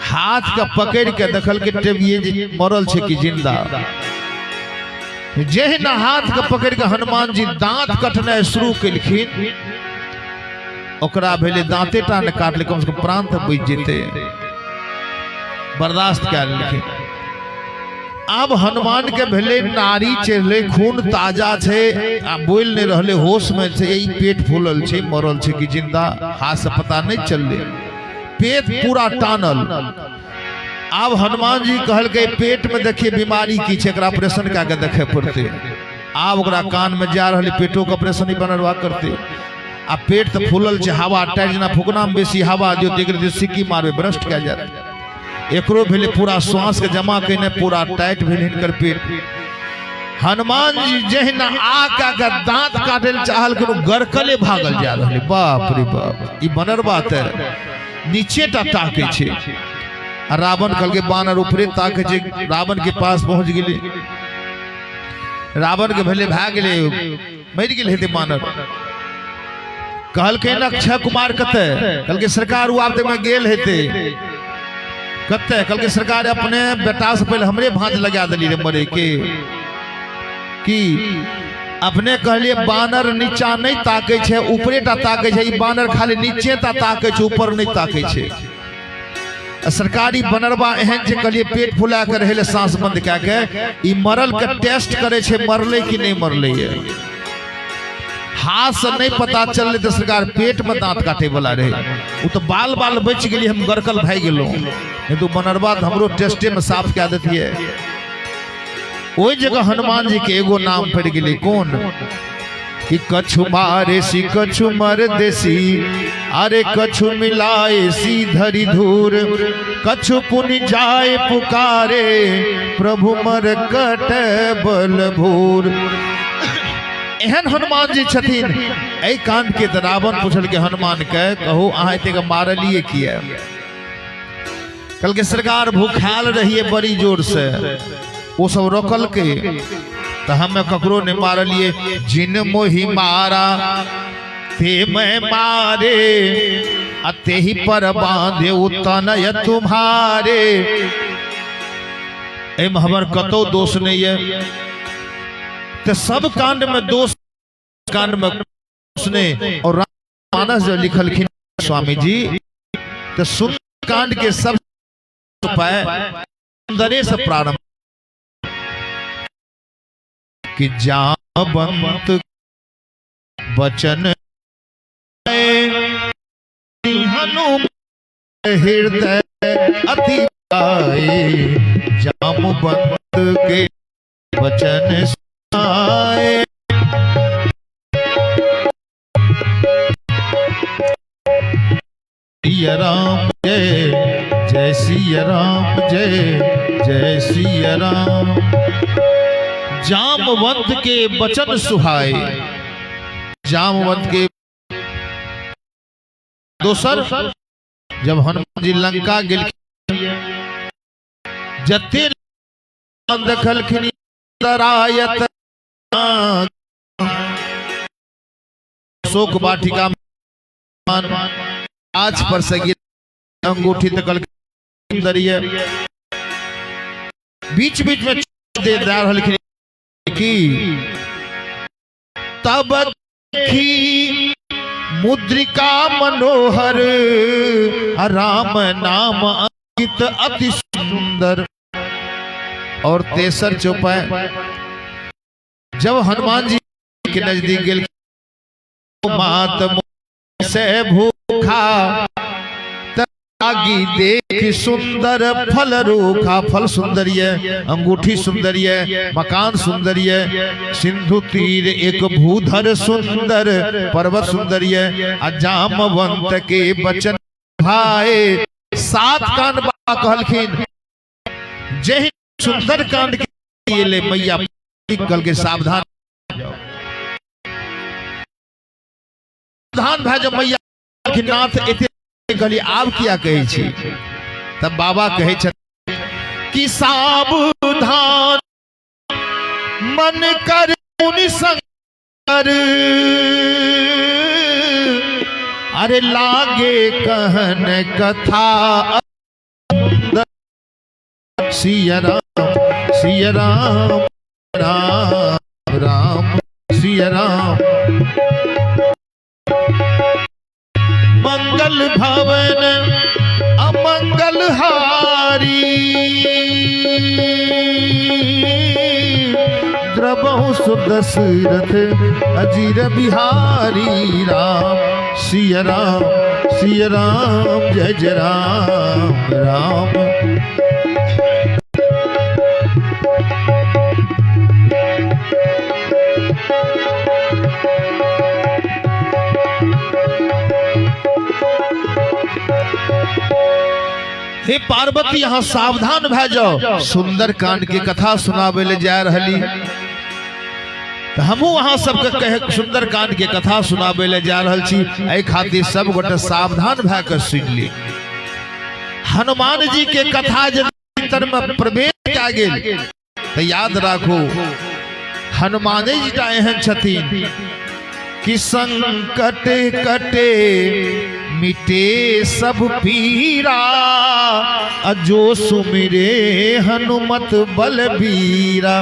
हाथ का पकड़ के देखल के ये मरल छे कि जिंदा। जेहन हाथ के पकड़ के हनुमान जी दांत कटना शुरू कलखिन, ओकरा भेले दांते टा ने काटले, कम से कम प्राण तो बच जेते, बर्दाश्त कर लेलखिन। अब हनुमान के भेले नारी चढ़ले, खून ताजा छे, आ बोल नहीं रहले, होश में छे। यही पेट फूलल छे, मरल छे कि जिंदा हाथ से पता नहीं चलले, पेट पूरा टानल। अब हनुमान जी कहल के पेट में देखिए बीमारी की छे, एकरा ऑपरेशन का के देखे पड़ते। अब ओकरा कान में जा रहले, पेटो के ऑपरेशन ही बनरवा करते। आ पेट तो फूलल छे, हवा टाइट जना फुकना में बेसी हवा दियो तो सिक्की मारबे ब्रस्ट कह जाए। एकरो भेले पूरा श्वास के जमा कने पूरा टाइट भेल हिनकर पेट। हनुमान जी जहना आका का दांत काटल चाहल के गरकले भागल जा रहले। बाप रे बाप, ई बनर बात है, नीचे टा ताके छे। रावण कल के बानर ऊपरे ताके छे, रावण के पास पहुंच गेले। रावण के भेले भाग गेले, मर गेल हेते बानर। कहल के अक्षय कुमार कते, कल के सरकार वो आपते में गेल हेते कते। कल के सरकार अपने बेटा से पहले हमरे भांज लगा दिली रे मरे के। कि अपने कहलिए बानर नीचा नहीं ताके छे, ऊपरे टा ताके छे। ई बानर खाली नीचे ता ताके छे, ऊपर नहीं ताके छे। सरकारी बनरबा एहन जे कहलिए पेट फुला कर रहले, सांस बंद क के ई मरल के टेस्ट करे छे, मरले कि नहीं मरले है। हाथ से नहीं पता चलले तो सरकार पेट में दांत काटे वाला रहे, वो तो बाल बाल बच गेली, हम गरकल भाई गेलो। नहीं तो बनरबा हमरो टेस्टे में साफ क्या देती है। ओई जगह हनुमान जी के एगो नाम पड़ गेले, कौन कि कछु मारे सी कछु मर देसी, अरे कछु मिलाए सी धरी धूर, कछु पुनि जाए पुकारे, प्रभु मर कट बल भूर। एहन हनुमान जी छथिन। ऐ कांड के तो रावण पूछल के हनुमान के, कहो अहाँ एते के मारलिए किया। कल के सरकार भूखाल रहिए बड़ी जोर से, वो सब रोकल के, तो हमें ककरो ने मारलिए। जिन मोहि मारा ते मैं मारे, अते ही पर बांधे उतनय तुम्हारे। एम हमर कतो दोष नहीं है। तो सब कांड में दोष, कांड में उसने और राममानस जो लिखलखिन स्वामी जी, तो सुंदर कांड के सब उपाय सुंदरे से प्रारंभ कि जाबंत वचन हृदय अति आए, जामवंत के वचन सुनाए। सिया राम जय जय सिया राम जय जय सिया राम। जामवंत के वचन सुहाए, जामवंत के दोसर जब हनुमान जी लंका गेल जते देखलखिन दरायत शोक वाटिका आज पर से अंगूठी तकल दरिया बीच बीच में दे रहलखिन की तब देखी मुद्रिका मनोहर राम नाम अंकित अति सुंदर। और तेसर चौपाई जब हनुमान जी के नजदीक गेल मात से भूखा तागी देख सुंदर फल रूखा। फल सुंदरिय, अंगूठी सुंदरिय, मकान सुंदरिय, सिंधु तीर एक भूधर सुंदर, पर्वत सुंदरिय। जामवंत के वचन भाए, 7 कांड बा कहलखिन। जय सुंदर कांड के ले मैया कल के सावधान सावधान भए जब मैया नाथ एते गली आब किया कहे छी, तब बाबा कहे छथि कि सावधान मन कर मुनि संकर, अरे लागे कहन कथा सिया राम सिया राम राम राम सिया राम। मंगल भवन अमंगल हारी, द्रवहु सुदशरथ अजीर बिहारी। राम सिया राम जय जय राम राम। हे पार्वती यहाँ सावधान भए जाओ, सुंदर कांड के कथा सुनाबे ले जा रही। तो हमहू वहां सबके कहे सुंदर कांड के कथा सुनाबे ले जा रहल छी, एहि खातिर सब गोटे सावधान भए के सुन ली। हनुमान जी के कथा जब भीतर में प्रवेश कए गेल तो याद राखो हनुमान जी टा एहन छथिन कि संकट कटे मिटे सब पीरा, अजो सुमिरे हनुमत बलबीरा।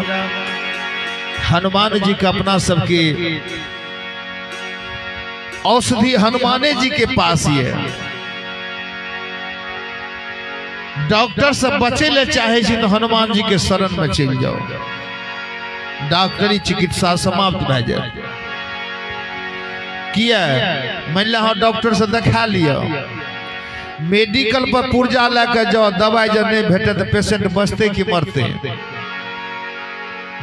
हनुमान जी का अपना सबके औषधि हनुमाने जी के पास ही है। डॉक्टर से बचे ले चाहे छी तो हनुमान जी के शरण में चल जाओ, डॉक्टरी चिकित्सा समाप्त भए जाए। किया मान ला डॉक्टर से देखा लिया, मेडिकल पर पुर्जा लेके जाओ, दवाई जब नहीं भेटे तो पेशेंट बचते कि मरते।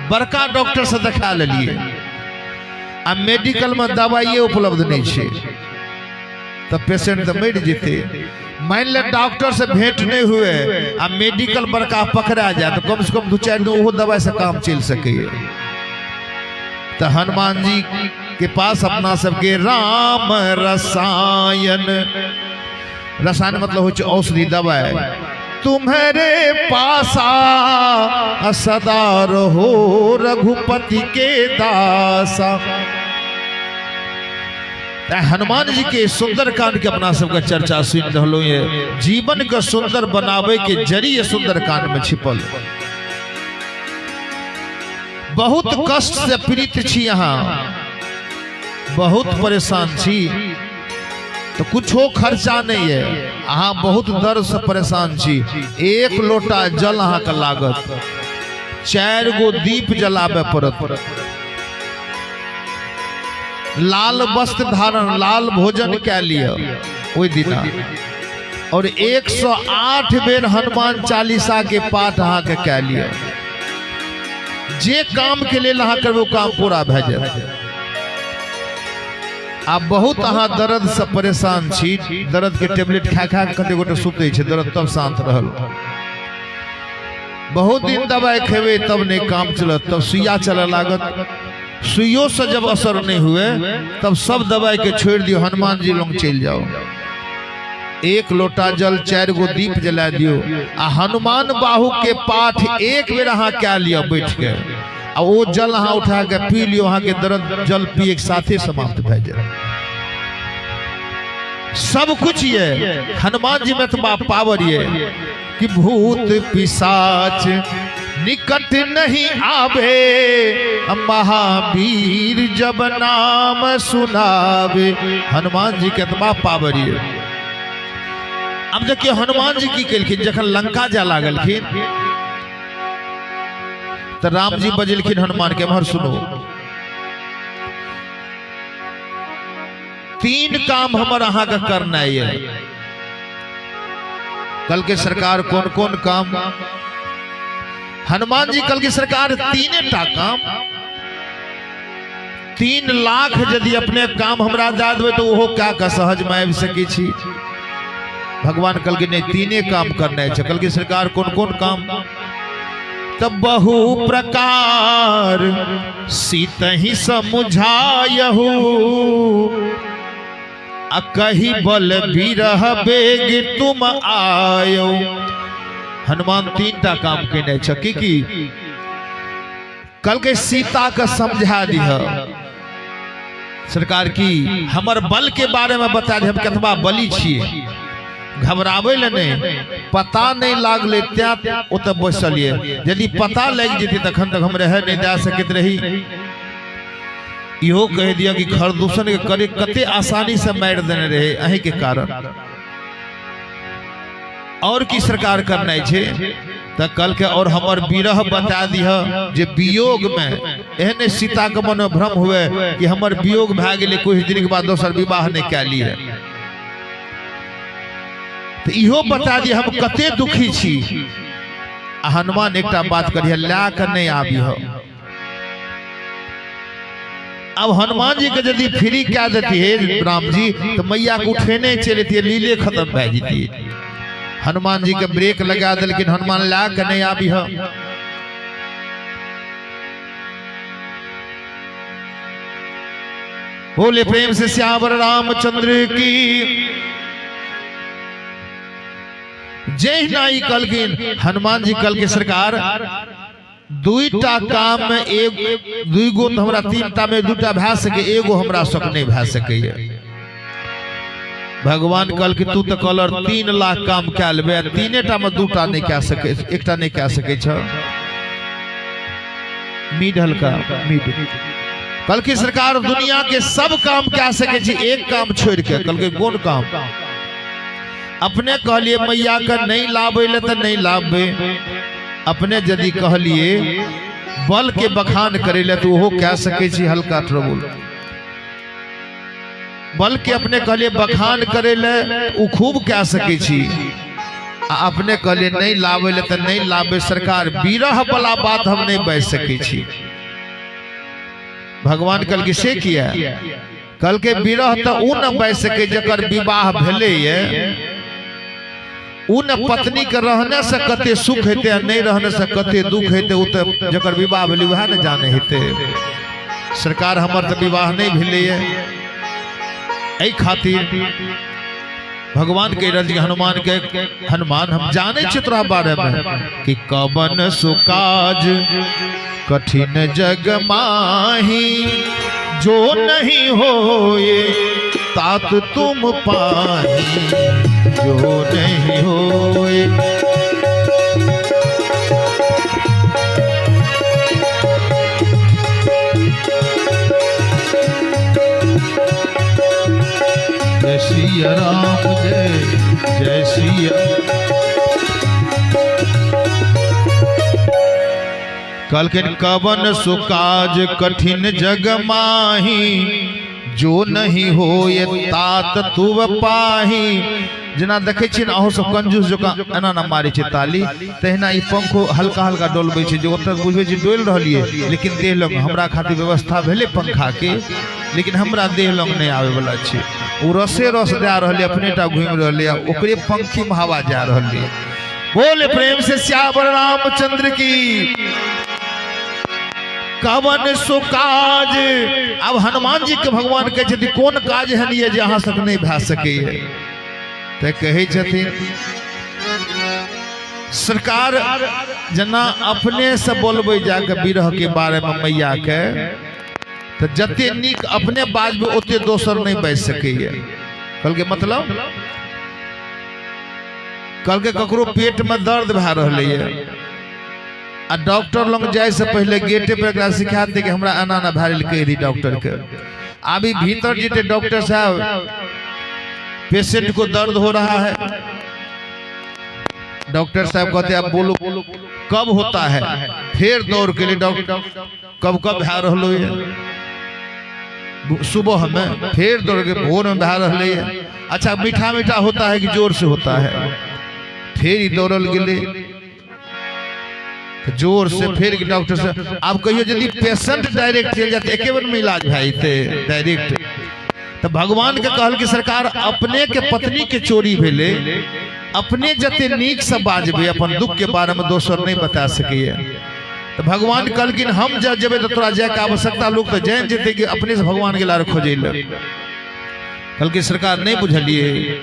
बड़का डॉक्टर से देखा लिए, आ मेडिकल में दवाई उपलब्ध नहीं है तो पेशेंट तो मर जेते। मान ले डॉक्टर से भेंट नहीं हुए आ मेडिकल बड़का पकड़ा जाए तो कम से कम 2-4 दिन वो दवाई से काम चल सके। तो हनुमान जी के पास अपना सबके राम रसायन, रसायन मतलब हो औषधि दवाई, तुम्हारे पासा सदा रहो रघुपति के दासा। हनुमान जी के सुंदर कांड के अपना सबका चर्चा सुन रहा है। जीवन का सुंदर बनावे के जरिए सुंदर कांड में छिपल। बहुत कष्ट से पीड़ित छी, यहाँ बहुत परेशान छी, तो कुछो खर्चा नहीं है, अहाँ बहुत दर्द से परेशान छी। एक लोटा जल अहाँ का लागत, 4 गो दीप जलावे पड़त, लाल वस्त्र धारण, लाल भोजन के लिए ओई दिना, और 108 बेर हनुमान चालीसा के पाठ अहाँ के कह लिया। जे काम के लिए अहाँ करबे वो काम पूरा भे जाए। आप बहुत अहाँ दर्द से परेशान छी, दर्द के टेबलेट खा खा कते गोटे सुते छे, दर्द तब शांत रहल। बहुत दिन दवाई खेबे तब नहीं काम चलत, तब सुइया चले लागत, सुइयों से जब असर नहीं हुए तब सब दवाई के छोड़ दियो, हनुमान जी लोग चल जाओ। 1 लोटा जल, 4 गो दीप जला दियो, आ हनुमान बाहु के पाठ एक बेर अहाँ क्या लियो बैठ के, आ वो जल अहाँ उठा के पी लियो, अहाँ के दर्द जल पिए के साथे समाप्त भे जाए। सब कुछ ये हनुमान जी में तो पावर ये कि भूत पिशाच निकट नहीं आवे, महावीर जब नाम सुनावे। हनुमान जी के तो पावर ये। अब देखिए हनुमान जी की केलखिन, जखन लंका जा लागलखिन तो राम जी बजलखिन हनुमान के, मर सुनो, 3 काम हमर अहाँ का करना है। कल के सरकार कौन कौन काम? हनुमान जी कल की सरकार 3टा काम, 3 लाख यदि अपने काम हमरा दे देवे तो वो क्या का सहज में आबि सकै छी। भगवान कल के नहीं 3 काम करना है। कल की सरकार कौन कौन काम? तब बहु प्रकार सीतहि समुझायहु, कही बल बिरह बेग तुम आयो। हनुमान 3टा काम केने छ की कल के सीता का समझा दिह सरकार की, हमर बल के बारे में बता दे, हम कतबा बली छिए, घबरावे ले नहीं, पता नहीं लागले त्या ओत बैसलिए। यदि पता लग जेते तखन तक हम रह नहीं जा सकत रही। इहो कह दिया कि खरदूषण के करे कते आसानी से मार देने रहे अही के कारण। और की सरकार करना छे त कल के और हमर विरह बता दिह, जे वियोग में एहने सीता के मन भ्रम हुए कि हमर वियोग भए गेले, कुछ दिन के बाद दोसर विवाह नहीं कए लिए। तो इहो बता दिए हम कते दुखी छी। हनुमान एकटा बात करिए, ला कर नहीं आबी हो। अब हनुमान जी के यदि फ्री क्या देती है राम जी, तो मैया को उठेने चले थे, लीले खत्म भे जेती। हनुमान जी के ब्रेक लगा दिल, लेकिन हनुमान ला कर नहीं आबी हो। बोले प्रेम से श्यावर रामचंद्र की जय। नाई कल की हनुमान जी कल के सरकार 2टा काम में 2 गो तो हमरा 3टा में 2टा भे सके, एगो हमरा सक नहीं भे सके। भगवान कल की तू तो कलर 3 लाख काम क्या लेबे, 3टा में 2टा नहीं कह सके, 1टा नहीं कह सके छ। मिडल का मिड कल की सरकार दुनिया के सब काम कह सके छी, एक काम छोड़ के। कल के कौन काम? अपने कहलिए मैया का नहीं लाभे ले तो नहीं लाभे, अपने यदि कहलिए बल के बखान करे ले तो वो कह सके छी हल्का ट्रबुल। बल के अपने कहलिए बखान करे ले वो खूब कह सके छी, अपने कहलिए नहीं लाभे ले तो नहीं लाभे। सरकार विरह वाला बात हम नहीं बच सके छी। भगवान कल के से किया, कल के विरह तो उ न बच सके जकर विवाह भेले ये। उन पत्नी के रहने से कते सुख हेते, नहीं रहने से कते दुख हेते, उ तो जकर विवाह भेले वह न जाने हेते। सरकार हमर तो विवाह नहीं भेले है, एहि खातिर भगवान के रज हनुमान के, हनुमान हम जाने छे तोरा बारे में कि कवन सुकाज कठिन जग माही, जो नहीं होए तात तुम पाही, जो नहीं होए। सिया राम जय जय सिया। कहलखिन कवन सुकाज कठिन जग माही, जो नहीं हो ये तात तुव पाही। जना देखे छी ना अहो सब कंजूस जो एना ना मारे छे ताली, तहिना ई पंखो हल्का हल्का डोलबे छे, जो ओतक बुझबे छी डोल रहलिए, लेकिन देह लग हमरा खातिर व्यवस्था भेले पंखा के, लेकिन हमरा देह लग नहीं आवे वाला छे। उ रसे रस दे रहले, अपनेटा घूम रहले, ओकरे पंखी में हवा जा रहले। बोले प्रेम से श्यावर रामचंद्र की। कवन सुकाज, अब हनुमान जी के भगवान कहे छथि कोन काज है जे अहाँ सब नहीं भा सके। ते कहे छथिन सरकार जना अपने से बोलबे जाके विरह के बारे में मैया के, तो जते नीक अपने बाजबे ओते दोसर नहीं बाज सके। कल के मतलब कल के ककरो पेट में दर्द भा रहले है, आ डॉक्टर लग जाए से पहले गेटे पे एकरा सिखा दे कि हमरा एना ना भा रहल कह दी डॉक्टर के। अभी भीतर जेते डॉक्टर साहब पेशेंट को दर्द हो रहा है, डॉक्टर साहब कहते आप बोलो कब होता है, फिर दौड़ के लिए डॉक्टर कब कब भा रहलो है, सुबह में, फिर दौड़ के भोर में भा रहले है। अच्छा मीठा मीठा होता है कि जोर से होता है, फिर ही दौड़ल गेले जोर से, फिर डॉक्टर से। आप कहियो यदि पेशेंट डायरेक्ट चल जाते एक बार में इलाज भाई थे डायरेक्ट, तो भगवान के कहल कि सरकार अपने के पत्नी के चोरी भेले, अपने जते नीक से बाजबे अपन दुख के बारे में दोसर नहीं बता सके। तो भगवान कहल कि हम जब जेबे तो तोरा जाए के आवश्यकता, लोग तो जान जेते कि अपने से भगवान के लार खोजे ले। कहल कि सरकार नहीं बुझलिए,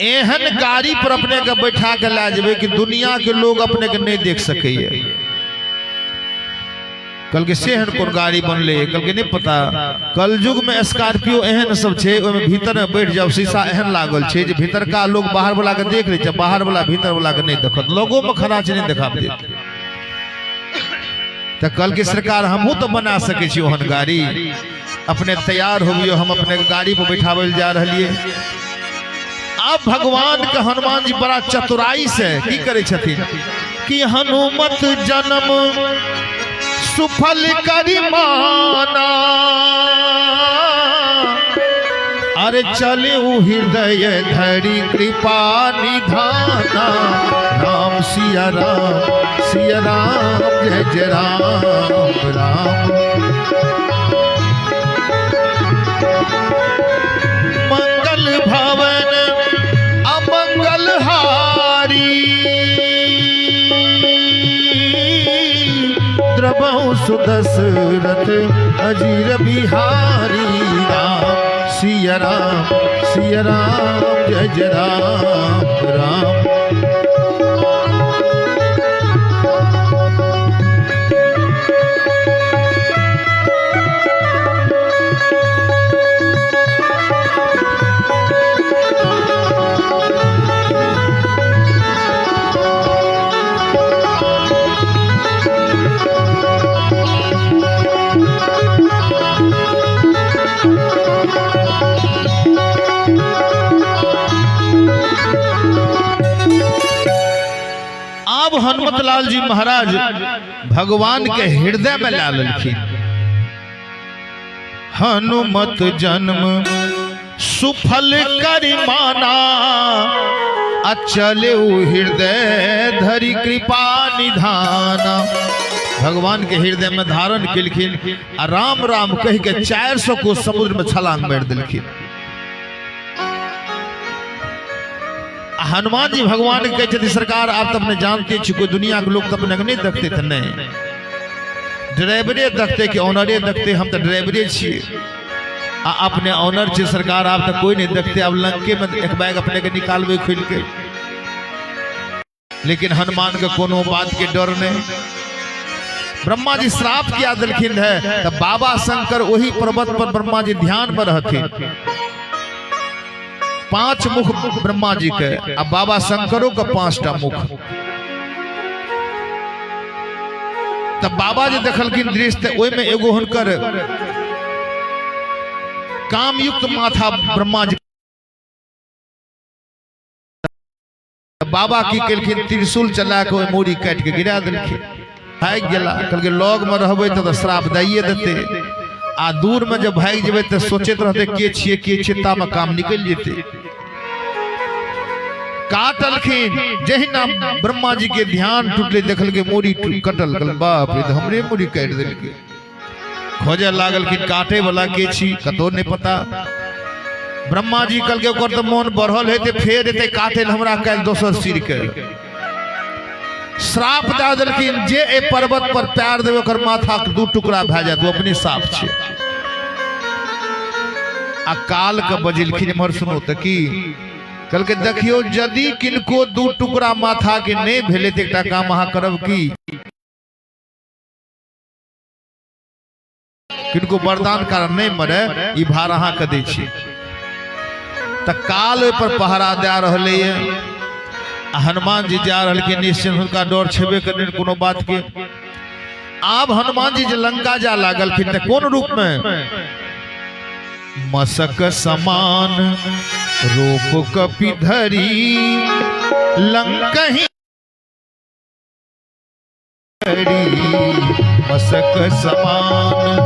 एहन गाड़ी पर अपने के बैठा के ला जेबे कि दुनिया के लोग अपने के नहीं देख सके। कल के सेहन कोन गाड़ी बनले, कल के नहीं पता। कल युग में स्कॉर्पियो एहन सब छे, ओमे भीतर में बैठ जाओ शीशा एहन लागल छे जे भीतर का लोग बाहर वाला के देख ले छे, बाहर वाला भीतर वाला के नहीं देखत, लोगों में खड़ा छे नहीं देखा दे। तो कल की सरकार हमहू तो बना सके छी ओहन गाड़ी, अपने तैयार हो गयो, हम अपने गाड़ी पर बैठावल जा रहलिए। अब भगवान के हनुमान जी बड़ा चतुराई से की करे छथिन कि हनुमत जन्म सुफल करी माना, अरे चले हृदय धरी कृपा निधाना। राम सिया राम जय जय राम राम। मंगल भवन अमंगल हारी, द्रवहु सुदशरथ अजीर बिहारी। राम सिया राम जय जय राम राम। अब हनुमत लाल जी महाराज भगवान के हृदय में ला लेलखिन। हनुमत जन्म सुफल करि माना, अचले हृदय धरि कृपा निधाना। भगवान के हृदय में धारण केलखिन, राम राम कह के 400 को समुद्र में छलांग मार देलखिन। हनुमान जी भगवान के कहते सरकार आप तो अपने जानते कोई दुनिया के लोग तो अपने नहीं देखते थे, नहीं ड्राइवरे देखते कि ऑनरे देखते, हम तो ड्राइवरे छे, अपने ऑनर छे सरकार, आप तो कोई नहीं देखते। अब लंके में एक बैग अपने के निकालबे खुल के, लेकिन हनुमान के कोनो बात के डर नहीं। ब्रह्मा जी श्राप किया दिलखिन है, तब बाबा शंकर वही पर्वत पर ब्रह्मा जी ध्यान पर रहते। 5 मुख ब्रह्मा जी के, अब बाबा शंकरों का 5टा मुख। तब बाबा जी देखलखिन दृश्य, ओई में एगो हुनकर कामयुक्त माथा ब्रह्मा जी बाबा की केलखिन त्रिशूल चला के मूड़ी काट के गिरा देलखिन भाग गेला कहलकै लग में रहबै तो श्राप दैये देते आ दूर में जब भाग जेबै तो सोचैत रहते के छियै ता में काम निकल जेते काटलखिन जहिना ब्रह्मा जी के ध्यान टूटले देखल के मूड़ी कटल कहल बाप रे हमरे मूड़ी काट देलकै खोजे लागल कि काटे वाला के छी कतो नहीं पता ब्रह्मा जी कहल के ओकर तो मन बढ़ल हेते फेर एते काटे हमरा काल दोसर सिर के श्राप दे देलखिन जे ए पर्वत पर पैर देवे ओकर माथा के दू टुकड़ा भ जात वो अपनी साफ छे आ काल के बजिलखिन इमहर सुनो त की कहल के देखियो यदि किनको दू टुकड़ा माथा के नहीं भेले त एकटा काम अहाँ करब की किनको वरदान कारण नहीं मरे ई भार अहाँ के दै छी त काल पर पहरा दे रहले हनुमान जी जा रहे के निश्चिंत उनका डर छेबे करने कोनो बात के आब हनुमान जी लंका जा लागल फिर कौन रूप में मसक समान रूप कपिधरी लंका ही मसक समान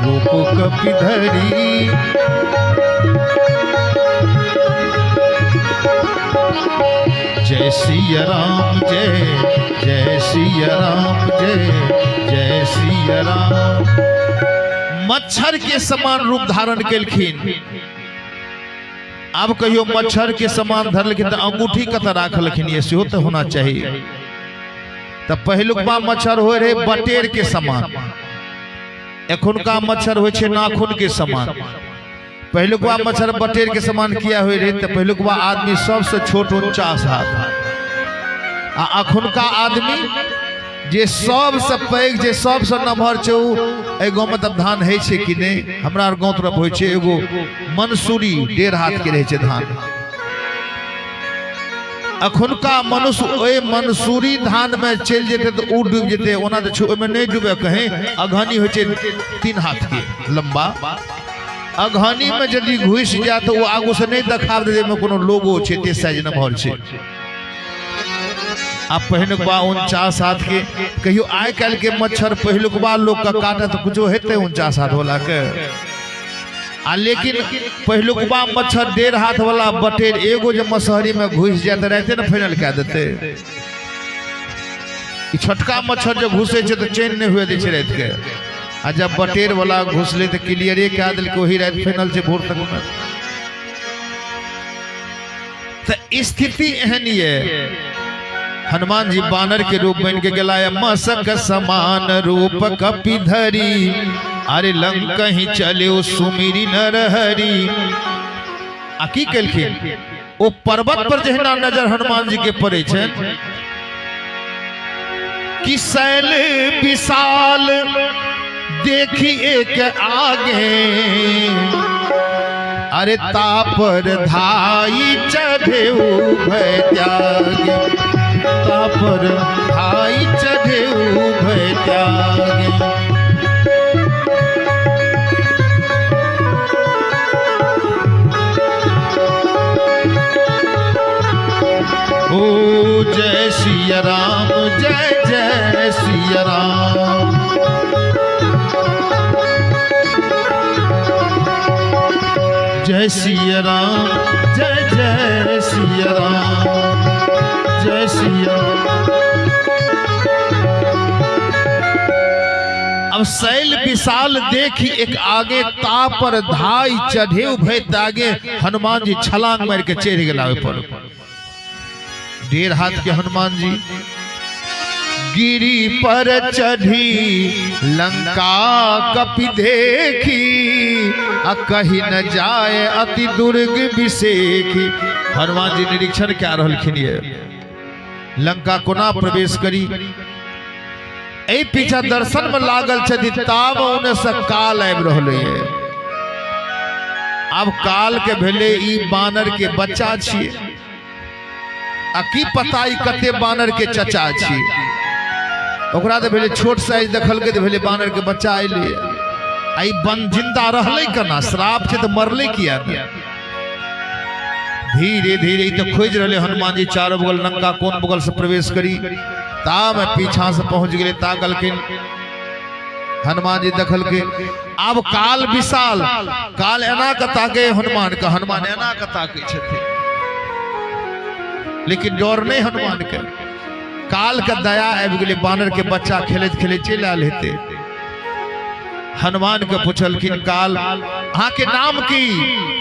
रूप कपिधरी जय सिया राम जय सिया राम जय सिया राम मच्छर के समान रूप धारण केलखिन अब कहियो मच्छर के समान धरलखिन तो अंगूठी कत राखलखिन ये सेहो तो होना चाहिए तब पहिलुकबा मच्छर हो रहे बटेर के समान एखुनका मच्छर हो छे नाखून के समान पहिलुकबा मच्छर बटेर के समान किया हुए रहे तो पहिलुकबा आदमी सबसे छोट 49 हाथ आ अखुनका आदमी जे सबसे पैघ जे सबसे नमहर छौ ए गांव में तब धान है छे कि नहीं हमरा गांव तरफ होय छे एगो मंसूरी 1.5 हाथ के रहे छे धान अखुनका मनुष्य ओए मंसूरी धान में चल जेते तो उ डूब जेते ओना त छु में नहीं डूबे कहीं अघनी होय छे 3 हाथ के लंबा अघनी में यदि घुस जा तो वो आगू से नहीं देखाव दे में कोनो लोगो छे ते साइज नमहर छे अब पहिलुकबा 49 हाथ के कहियो आय काल के मच्छर पहिलुकबा लोग का काटा तो कुछो हेते 49 हाथ वाला के आ लेकिन पहिलुकबा मच्छर 1.5 हाथ वाला बटेर एगो जे मसहरी में घुस जाते रहते ना फाइनल कह देते ई छोटका मच्छर जो घुसे छे तो चैन नहीं हुए दे छे रात के आ जब बटेर वाला घुसले तो क्लियर कह दिल को ही रात फाइनल से भोर तक में तो स्थिति एहन ये हनुमान जी बानर के रूप बन के गलाया मसक समान रूप कपिधरी अरे लंका ही चले सुमिरी नरहरी आ की केलखिन ओ पर्वत पर जहिना नजर हनुमान जी के पड़े छे कि शैल विशाल देखी एक आगे अरे तापर धाई चढ़े भय त्यागे तापर धाई चढ़े भय त्यागे ओ जय सिया राम जय सिया राम जय सिया राम जय सिया राम जय सिया। अब शैल विशाल देखी एक आगे तापर धाई चढ़े भय त्यागे हनुमान जी छलांग मार के चढ़ गया पर 1.5 हाथ के हनुमान जी गिरी पर चढ़ी लंका कपि देखी आ कहीं न जाए अति दुर्ग विषेखी। हनुमान जी निरीक्षण क्या रहलखिन ये लंका कोना प्रवेश करी ए पीछा दर्शन में लागल छथि ताब उन्हें से काल आबि रहले अब काल के भेले ई बानर के बच्चा छिए आ की पता ई कते बानर के चचा छिए ओकरा तो भेले छोट साइज देखल के भेले बानर के बच्चा आइले आई बन जिंदा रहले कना श्राप से तो मरले किया धीरे धीरे तो खोज रहे हनुमान जी चारों बगल लंका कौन बगल से प्रवेश करी ता मैं पीछा से पहुंच गए ता गलखिन हनुमान जी दखल के अब काल विशाल काल एना कता के हनुमान एना कता के छथे लेकिन डर नहीं हनुमान के काल का दया आबि गेलै बानर के बच्चा खेलत खेलत चल आयल हेते हनुमान के पूछलखिन काल अहाँ के नाम की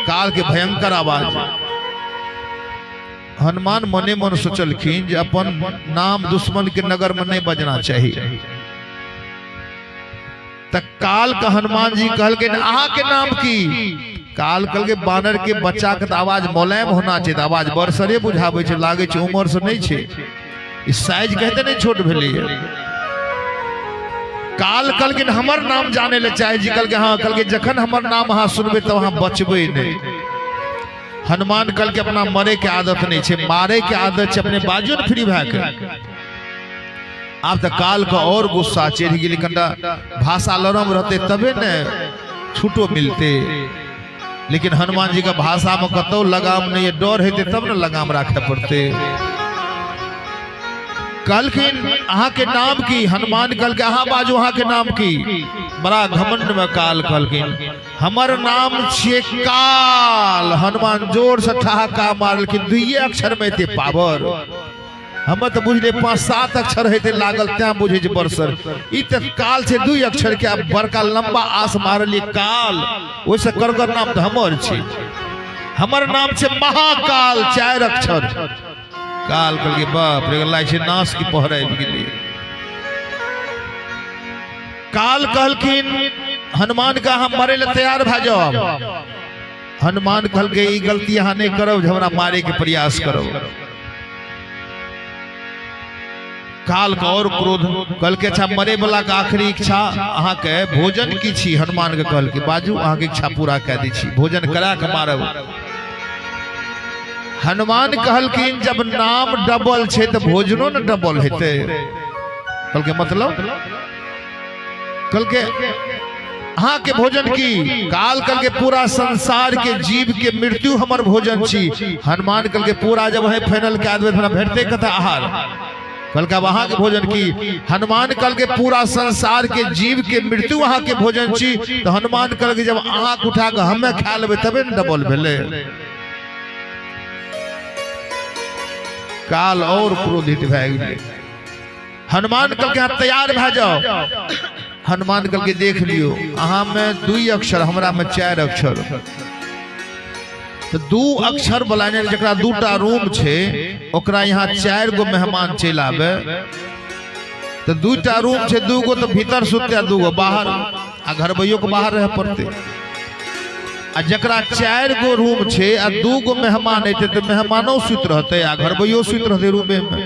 काल के भयंकर आवाज हनुमान मने मन सोचलखिन जे अपन नाम दुश्मन के नगर में नहीं बजना चाहिए तक काल का हनुमान जी कहलखिन अहाँ के नाम की काल कल के बानर के बच्चा के आवाज मोलायम होना चाहिए आवाज बरसरे बुझावे छे लागे छे उम्र से नहीं छे इस साइज कहते नहीं छोट भेले काल कल के हमर नाम जाने ले चाहे जी कल के हाँ कल के जखन हमर नाम अहाँ सुनबे तो वहां बचबे नहीं हनुमान कल के अपना मरे के आदत नहीं छे मारे के आदत छे अपने बाजू न फ्री भए के आप तो काल का और गुस्सा चढ़ गेल कंडा भाषा लरम रहते तबे न छूटो मिलते लेकिन हनुमान जी का भाषा में कतो लगाम नहीं है डर हेते तब न लगाम रखे पड़ते कहलखिन अहाँ के नाम की हनुमान कल के अहाँ बाजू अहाँ के नाम की बड़ा घमंड में काल कहलखिन हमर नाम छिए काल हनुमान जोर से ठहाका मारलखिन दुइये अक्षर में थे पावर हम तो बुझले 5-7 अक्षर हेते लागल त्या बुझे जे बरसर ई त काल से 2 अक्षर के बड़का लंबा आस मारली काल ओसे करगर नाम तो हमर छी हमर नाम से महाकाल 4 अक्षर काल कल के बाप रे लाई से नाश की पहर आबि गेली काल कहलखिन हनुमान का हम मरे ले तैयार भ जाओ हनुमान कहल के ई गलती अहाँ नहीं करब हमरा मारे के प्रयास करब काल का और क्रोध कल के अच्छा मरे वाला का आखिरी इच्छा अहाँ के भोजन की छी हनुमान के कहल के बाजू अहाँ के इच्छा पूरा कह दी छी भोजन करा के मारब हनुमान कहलखिन जब नाम डबल छे तो भोजनो न डबल हेते कल के मतलब कल के अहाँ के भोजन की काल कल के पूरा संसार के जीव के मृत्यु हमर भोजन छी हनुमान कल के पूरा जब है फाइनल के आदमी थोड़ा भेटते कथा आहार कल का वहां के भोजन की हनुमान कल के पूरा संसार के जीव के मृत्यु वहां के भोजन छी तो हनुमान कल के जब आंख उठा के हमें खा लेबे तबे न डबल भेले काल और क्रोधित भए गेलै हनुमान कल के तैयार भए जाओ हनुमान कल के देख लियो अहाँ में 2 अक्षर हमरा में 4 अक्षर तो 2 अक्षर वाला जरा 2टा रूम छे ओकरा यहाँ 4 गो मेहमान चल आवे तो 2टा रूम छे 2 गो तो भीतर सुते 2 गो बाहर आ घर भैयो के बाहर रह पड़ते आ जकरा 4 गो रूम छे आ 2 गो मेहमान एते तो मेहमानो सुत रहते आ घर भैयो सुत रहते रूमे में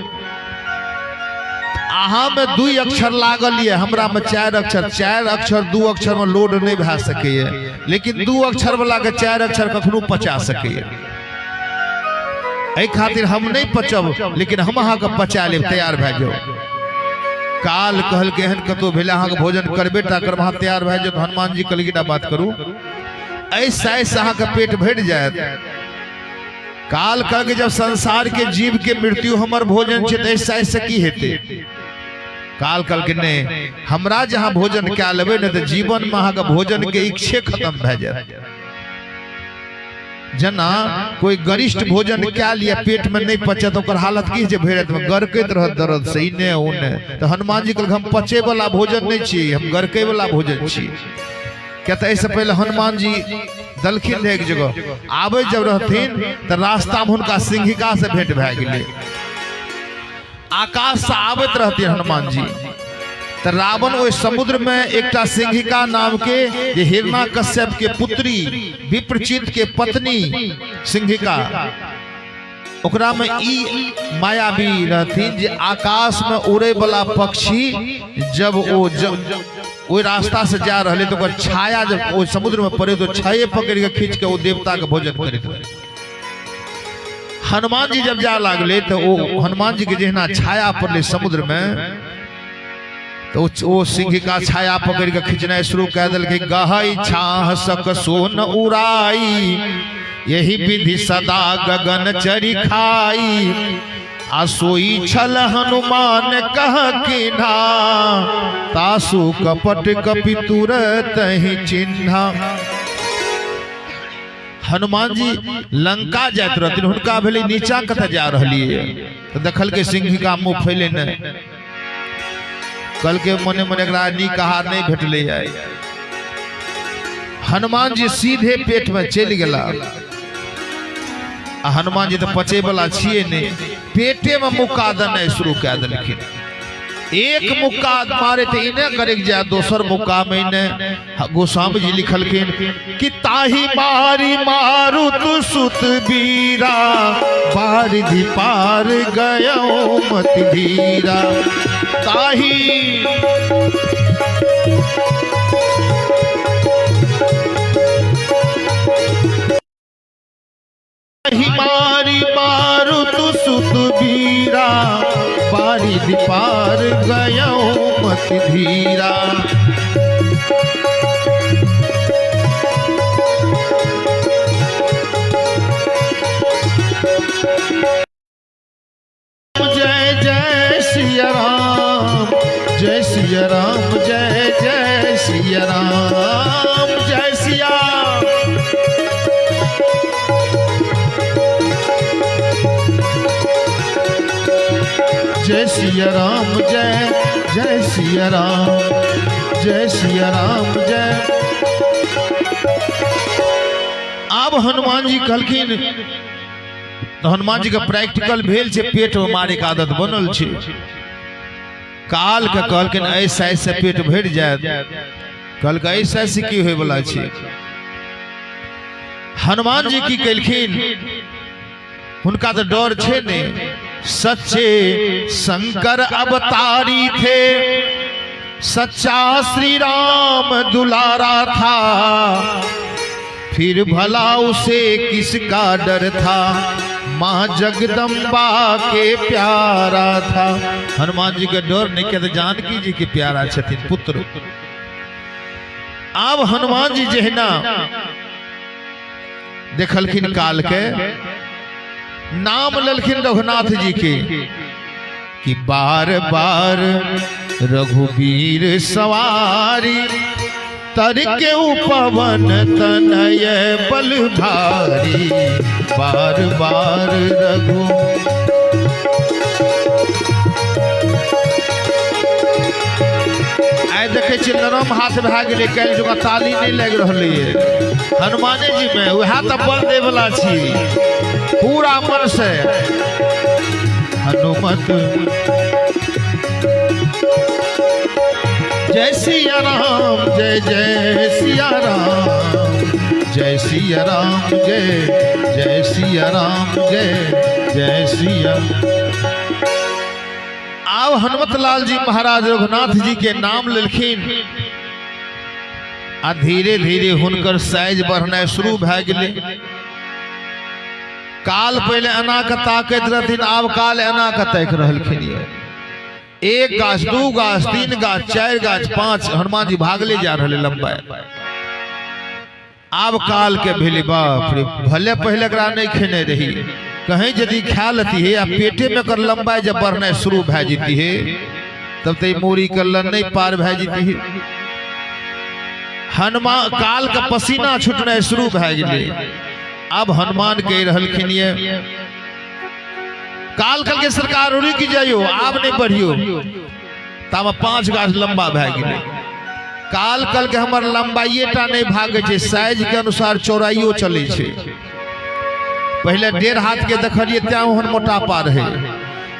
अहाँ में 2 अक्षर लागल ये हमरा में 4 अक्षर 4 अक्षर 2 अक्षर में लोड नहीं भए सके लेकिन 2 अक्षर वाला के 4 अक्षर कखनो पचा सके एहि खातिर हम नहीं पचब लेकिन हम अहाँ के पचा लेब तैयार भए जाओ काल कहल के एहन कतो भेले अहाँ के भोजन करबे टा कर वहां तैयार भए जाओ हनुमान जी कल गिटा बात करू ऐसा अहाँ के पेट भर जाए काल कल के जब संसार के जीव के मृत्यु हमर भोजन छे तो ऐसा की हेते काल कल के ने हमरा जहाँ भोजन क्या लेबे न तो जीवन में अहाँ के भोजन के इच्छे खत्म भए जाए जना कोई गरिष्ठ भोजन क्या लिया पेट में नहीं पचे तो हालत की जे भेड़त में गरकैत रह दर्द से इने उने तो हनुमान जी कल हम पचे वाला भोजन नहीं छी हम गरकै वाला भोजन छी क्या तो ऐसे पहले हनुमान जी दलखिन एक जगह आबे जब रहथिन तो रास्ता में उनका सिंहिका से भेंट भए गेलै आकाश से आबत रहते हनुमान जी तो रावण ओइ समुद्र में एकटा सिंहिका नाम के जे हिरण्यकश्यप के पुत्री विप्रचित के पत्नी सिंहिका ओकरा में ई मायावी रहथिन जे आकाश में उड़े वाला पक्षी जब वो रास्ता से जा रहे तो ओकर छाया जब वो समुद्र में पड़े तो छाये पकड़ के खींच के वो देवता के भोजन करते रहे हनुमान जी जब जा लागले तो वो हनुमान जी के जहना छाया पड़ले समुद्र में तो वो सिंह का छाया पकड़ के खींचना शुरू कर दिल कि गहई छाह सक सोन उड़ाई, यही विधि सदा गगन चरी खाई। आसोई छल हनुमान कह किन्हा, तासु कपट कपि तुरत ही चिन्हा। हनुमान जी लंका जात रहती, हुनका भेले नीचा कथा जा रही है, तो देखल के सिंह का मुंह फैले न, कल के मने मने नी कहा नहीं भेटले जाए। हनुमान जी सीधे पेट में चल गला। हनुमान जी तो पचे वाला छिए नहीं, पेटे में मुक्का देना शुरू कर दिलखिन। एक मुक्का मारे थे इन्हें करे जाए, दोसर मुक्का में इन्हें गोस्वामी जी लिखलखिन कि ताही मारी मारू तु सुत बीरा, बारिधि पार गयो मत धीरा। ताही मारी मारू तु सुत बीरा, बारिधि पार गयो मत धीरा। जय जय सिया राम, जय सिया राम, जय जय सिया राम, जय सिया। जय सिया राम, जय जय सिया राम, जय सिया राम जय। अब हनुमान जी कहलखिन, तो हनुमान जी का प्रैक्टिकल भेल छे, पेट में मारे के आदत बनल छे। काल के कहलखिन ऐसा ऐसे पेट भर जाए, कहल के ऐसा ऐसे की होय वाला छे। हनुमान जी की कहलखिन, उनका तो डर छे ने, सच्चे शंकर अवतारी थे, सच्चा श्री राम दुलारा था, फिर भला उसे किसका डर था, माँ जगदम्बा के प्यारा था। हनुमान जी का डर नहीं कहते, जानकी जी के प्यारा छथिन पुत्र। अब हनुमान जी जहना देखलखिन काल के, नाम ललखिन रघुनाथ जी के कि बार बार रघुवीर सवारी, तर के उपवन तनय बल भारी, बार बार रघु। आइ देखे छी नरम हाथ भए गेलै, काल्हि जगह ताली नहीं लग रही है। हनुमाने जी में वह तो बल दे वाला छी पूरा मन से। हनुमत जय सिया राम, जय जय सिया राम, जय सिया राम, जय जय सिया राम, जय जय सिया। अब हनुमत लाल जी महाराज रघुनाथ जी के नाम लेलखिन, आ धीरे धीरे हुनकर साइज बढ़ना शुरू भए गेलै। काल पहले एना के ताकत रहथिन, आब काल एना के ताक रहलखिन। एक गाछ, दू गाछ, तीन गाछ, चार गाछ, पांच, हनुमान जी भागले जा रहे लंबा। आब काल के भेले बाप रे, भले पहले नहीं खेने रही, कहीं यदि खा लेती है, पेटे में कर लंबाई जब बढ़ना शुरू भै जाती है, तब तो मोरी कल्लन नहीं पार भै जाती है। हनुमान काल का पसीना छूटना शुरू भै गए। अब हनुमान कह रहलखिन, ये काल कल के सरकार उड़ी की जाइयो, आब नहीं बढ़ियो। तब 5 गाछ लंबा भै गए। काल कल के हमर लंबाइए टा नहीं भागे छे, साइज के अनुसार चौड़ाइयो चले छे। पहले 1.5 हाथ के देखलिए त्याहन मोटा पार है,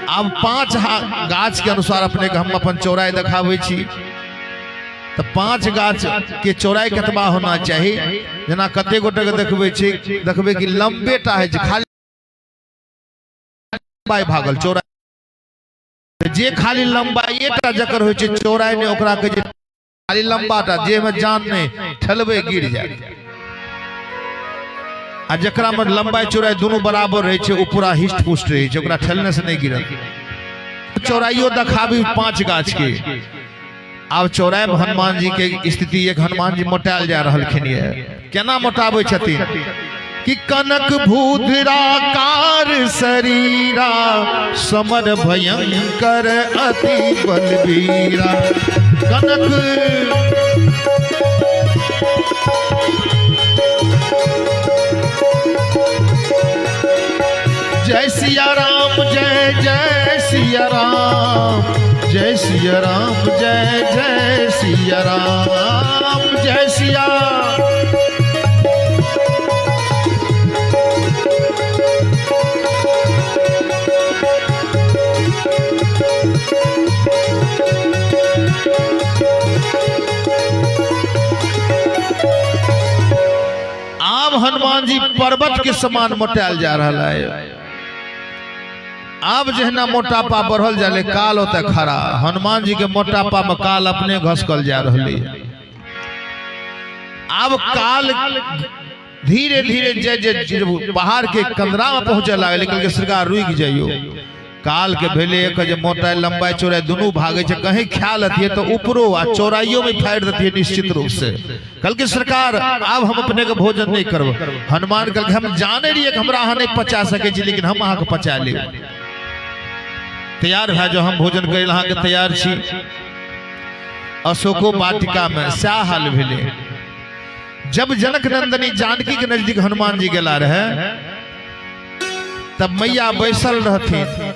अब 5 गाछ के अनुसार अपने के हम अपन चौड़ाई देखावे छी। तो 5 गाछ के चौड़ाई कतबा होना चाहिए, जना कते गोटे के देखबे छी, देखबे कि लंबे टा है, खाली लंबाई भागल चौड़ाई, जे खाली लंबाई टा जकर होय छै चौड़ाई ने, ओकरा के जे खाली लंबा टा, जे में जान नहीं ठलबे गिर जाए। आ जकरा में लंबाई चौड़ाई दोनों बराबर रहे छै, ओ पूरा हिस्ट पुष्ट रहे छै, ओकरा ठलने से नहीं गिरल। चौड़ाइयो देखाबी 5 गाछ के, अब 84 हनुमान जी के स्थिति एक हनुमान जी मोटाल जा रहलखिन ये केना मोटाबै छथिन कि कनक भूधराकार शरीरा समर भयंकर अति बलबीरा। कनक जय सिया राम जय जय सिया राम जय सिया राम जय जय सिया राम जय सिया। आब हनुमान जी पर्वत के समान मोटाल जा रहा है। अब जहना मोटापा बढ़ल जाले काल होता खरा हनुमान जी के मोटापा में काल अपने घसकल जा रही है। अब काल धीरे धीरे जय बाहर के कंदरा में पहुंचे लगे लेकिन सरकार रुक जाइयो काल के भेले एक जे मोटा लंबाई चौड़ाई दोनों भागे छे कहीं ख्याल अतिए तो ऊपरो आ चौड़ाइयों में फाड़ देती निश्चित रूप से। कल के सरकार अब हम अपने के भोजन नहीं करब। हनुमान कल हम जाने रहिए कि हमरा नहीं पचा सके छी लेकिन हम अहाँ के पचा ले तैयार है जो हम भोजन करे अहाँ के तैयार छी। अशोको वाटिका में सएह हाल भेले। जब जनक नंदनी जानकी के नजदीक हनुमान जी गेला रहे तब मैया बैसल रहथिन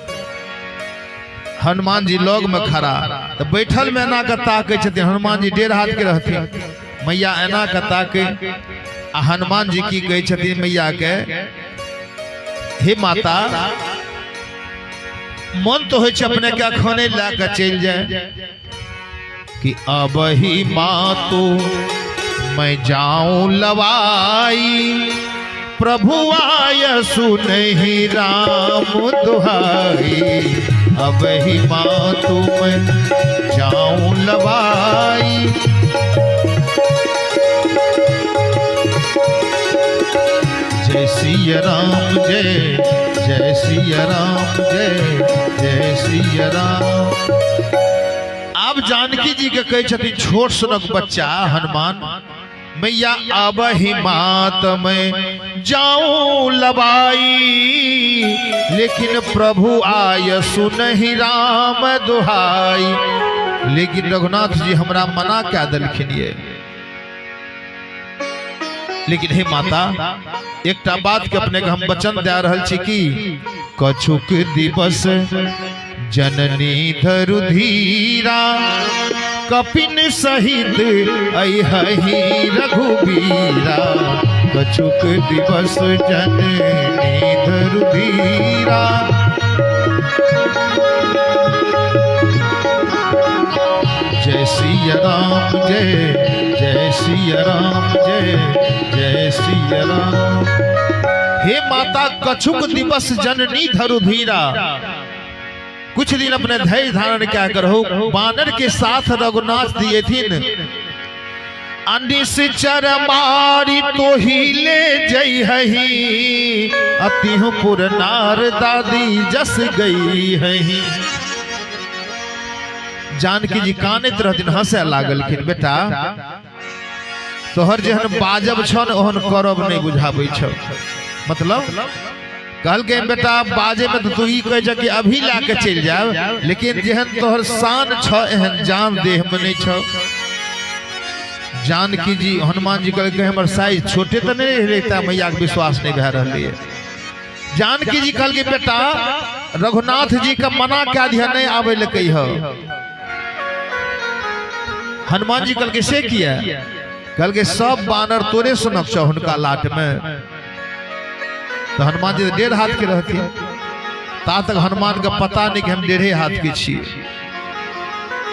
हनुमान जी लग में खड़ा तो बैठल में एना के ताके छथिन हनुमान जी 1.5 हाथ के रहथिन मैया एना के ताके आ हनुमान जी की कहे छथिन मैया के हे माता मन तो होय अपने के अखने ला के चल जाए कि अब ही माँ तो मैं जाऊं लवाई प्रभु आय सुनहि राम दुहाई। अब ही माँ तो मैं जाऊं लवाई जय सिया राम जय जय सिया राम जय जय सिया राम। अब जानकी जी के कहे छथिन छोट सनक बच्चा हनुमान मैया अब ही मात में जाऊं लबाई लेकिन प्रभु आय सुनहि राम दुहाई। लेकिन रघुनाथ जी हमरा मना क्या दलखिन ये लेकिन हे माता एक बात के अपने के हम वचन दे रहल छी कि कछुक दिवस जननी धरुधीरा कपिन सहित अहि रघुबीरा। कछुक दिवस जननी धरुधीरा जय सिया राम जय जय सिया राम जय जय सिया राम। हे माता कछुक दिवस जननी धरुधीरा कुछ दिन अपने धैर्य धारण क्या करो। बानर के साथ रघुनाथ दिए थीन अनिश्चर मारी तो ही ले जई हही अतिहुपुर नार दादी जस गई हही। जानकी जी कानैत रहथिन हंसे लागलखिन बेटा तोहर जेहन बाजब छ न ओहन करब नहीं बुझाबै छ। मतलब कहल के बेटा बाजे में तो तू ही कहे कि अभी लाके चल जाओ लेकिन जेहन तोहर शान छ एहन जान देह में नहीं छ। जानकी जी हनुमान जी कहे हमर साइज छोटे तो नहीं रहता मैया के विश्वास नहीं भै रही है। जानकी जी कहल के बेटा रघुनाथ जी का मना क्या दिया नहीं आवे ले कही हो। हनुमान जी कल के से किया कल के सब बानर तोरे सुनक छ हुनका लाट में। तो हनुमान जी 1.5 हाथ के रहती ता तक हनुमान का पता नहीं कि हम 1.5 हाथ के छी।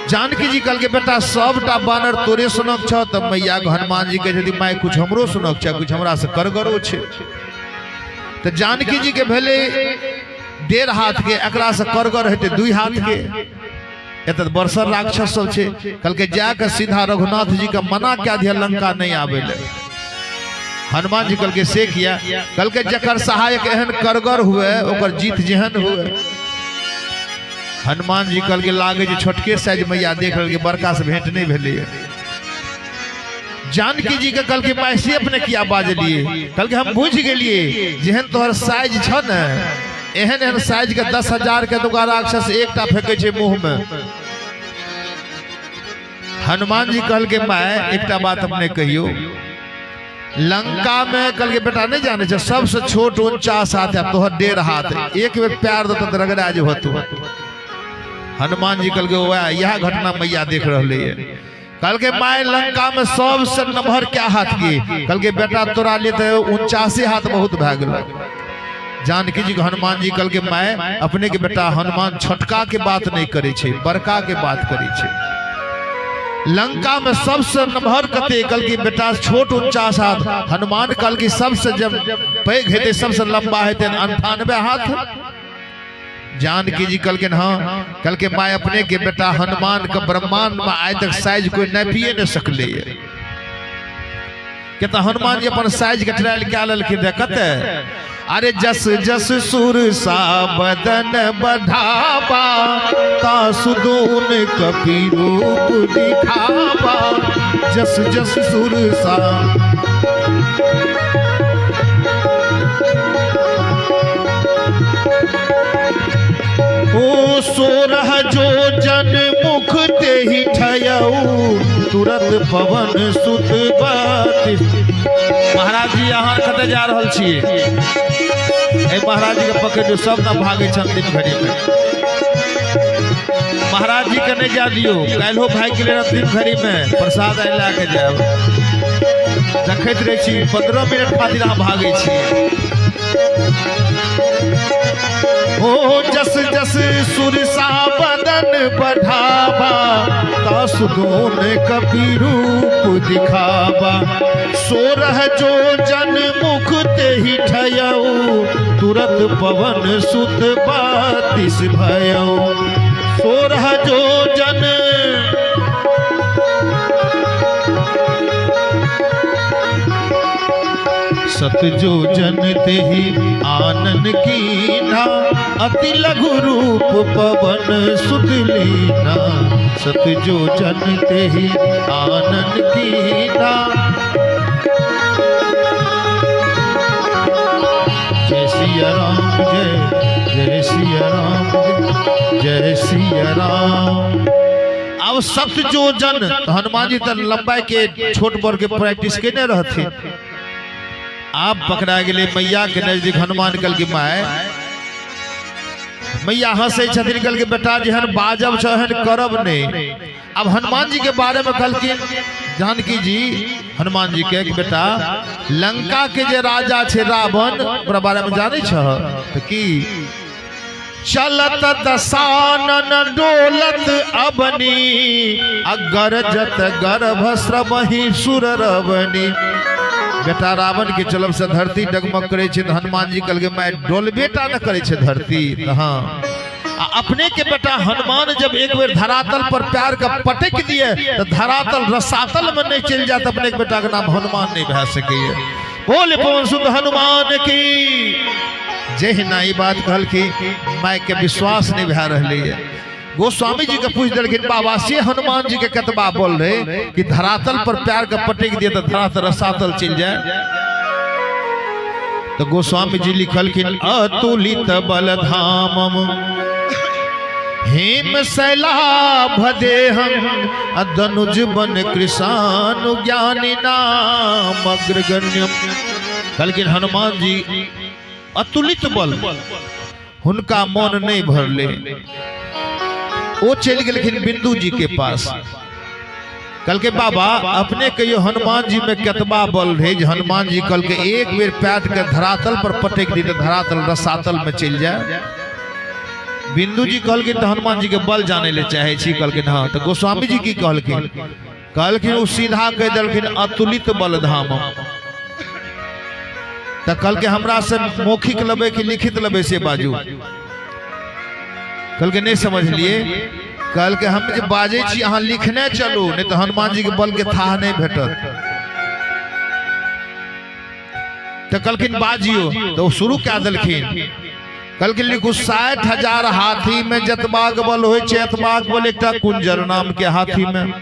जानकी जी कल के बेटा सबटा बानर तोरे सुनक छ तब मैया को हनुमान जी के यदि माय कुछ हमरो सुनक छ कुछ हमरा से करगरो छे। तो जानकी जी के भेले 1.5 हाथ के एकरा से करगर हेते 2 हाथ के एत बरसर राक्षस सब छे। कल के जाके सीधा रघुनाथ जी का मना क्या दिया लंका नहीं आवे ले। हनुमान जी कल के से किया कल के जकर सहायक एहन करगर हुए ओकर जीत जेहन हुए। हनुमान जी कल के लागे जो छोटके साइज मैया देख रहे बड़का से भेंट नहीं भेले। जानकी जी के कल के पैसे अपने किया बाजलिए, कल के हम बुझ गए जेहन तोहर साइज छ न एहन एहन साइज के 10,000 के दुका राक्षस एकटा फेंके छे मुंह में। हनुमान जी कल के माय एकटा बात अपने कहियो, लंका में कल के बेटा नहीं जाने छे सबसे छोट 49 हाथ है तोहर 1.5 हाथ, एक बेर प्यार दो तो रगड़ा जो होतो। हनुमान जी कल के यह घटना मैया देख रहे है। कल के माय लंका में सबसे नम्हर क्या हाथ की, कल के बेटा तोरा लिए तो 49 हाथ बहुत भै गेल। जानकी जी हनुमान जी कल के माय अपने के बेटा हनुमान छोटका के बात नहीं करे छे, बड़का के बात करे छे। लंका में सबसे नम्हर कते कल की बेटा छोट 49 हाथ, हनुमान कल की सबसे जब पैघ हेते सबसे लंबा हेते 98 हाथ। जानकी जी कल के हाँ कल के माय अपने के बेटा हनुमान का ब्रह्मांड में आज तक साइज कोई नापिए न सकले। कहता हनुमान जी अपन साइज के ट्रायल क्या ललखिन देखत अरे जस जस सुर सा बदन बढ़ावा का सुदून कपि रूप दिखावा। जस जस सुर सा ओ सोरह जो जन मुख ते ही ठयऊ तुरंत पवन सुत बात। महाराज जी यहाँ कते जा रहल छिए? महाराज जी के पकड़ सब न भागे दिन घड़ी में। महाराज जी के नहीं जा दियो, कल भाई के लिए दिन घड़ी में प्रसाद ला के जाए देखते रहे छी 15 मिनट खातिर अहाँ भागे छी। ओ जस जस सुरसा बदन बढ़ावा का सुदून कपि रूप दिखावा। सोरह जो जन मुख ते ही ठयऊ तुरंत पवन सुत बातिस भयऊ। सोरह जो जन सत जो जन ते ही आनन कीना अति लघु रूप पवन सुत लीना। सत जो जन ते ही आनन कीना जय सिया राम जय सिया राम जय सिया राम। अब सत जो जन हनुमान जी तो लंबाई के छोट बड़ के प्रैक्टिस के नहीं रहते। आप पकड़ा गए मैया के नजदीक हनुमान कल की माय मैया हंसे छथिन कल के बेटा जहन बाजब छहन करब नहीं। अब हनुमान जी के बारे में कल की जानकी जी हनुमान जी के बेटा लंका के जे राजा छे रावण ओकरा बारे में जाने छ तो की चलत दसानन डोलत अबनी अगर जत गर्भ श्रमहि सुर रवनी। बेटा रावण के चलब से धरती डगमग करे छे तो हनुमान जी कल के माय डोलबेटा न करे छे धरती। हाँ अपने के बेटा हनुमान जब एक बार धरातल पर प्यार का पटक दिए तो धरातल रसातल में नहीं चल जाता। अपने के बेटा का नाम हनुमान नहीं भै सके। बोले पवन सुत हनुमान की जय। ना ई बात कहल की माय के विश्वास नहीं भै रहले है। गोस्वामी जी के पूछ दिलखिन बाबा से हनुमान जी के कतबा बोल रहे कि धरातल पर प्यार का पटक दिए तो धरातल रसातल चल जाए। तो गोस्वामी जी लिखलखिन अतुलित बल धामम हेम शैलाभ देहम अदनुज बन कृषानु ज्ञानी नाम अग्रगण्यम। कहलखिन हनुमान जी अतुलित बल हुनका मन नहीं भरले। वो चल गए बिंदु जी के पास। कल के बाबा अपने कहियो हनुमान जी में कतबा बल रहे हनुमान जी कल के एक बेर पैर के धरातल पर पटक दी तो धरातल रसातल में चल जाए। बिंदु जी कहलखिन तो हनुमान जी के बल जाने ले चाहे छी। कहलखिन हाँ। तो गोस्वामी जी की कहलखिन वो सीधा कह दिलखिन अतुलित बल धाम। तो कल के हमरा से मौखिक लबे कि लिखित लबे से बाजू। कल के नहीं समझ लिए। कल के हम जो बाजे छी अहाँ लिखने चलू नहीं तो हनुमान जी के बल के था नहीं भेटत। तो कलखिन बाजियो तो शुरू क्या दिलखिन कल के लिखू 60,000 हाथी में जतबाग बल हो एतबाग बल एक कुंजर नाम के हाथी में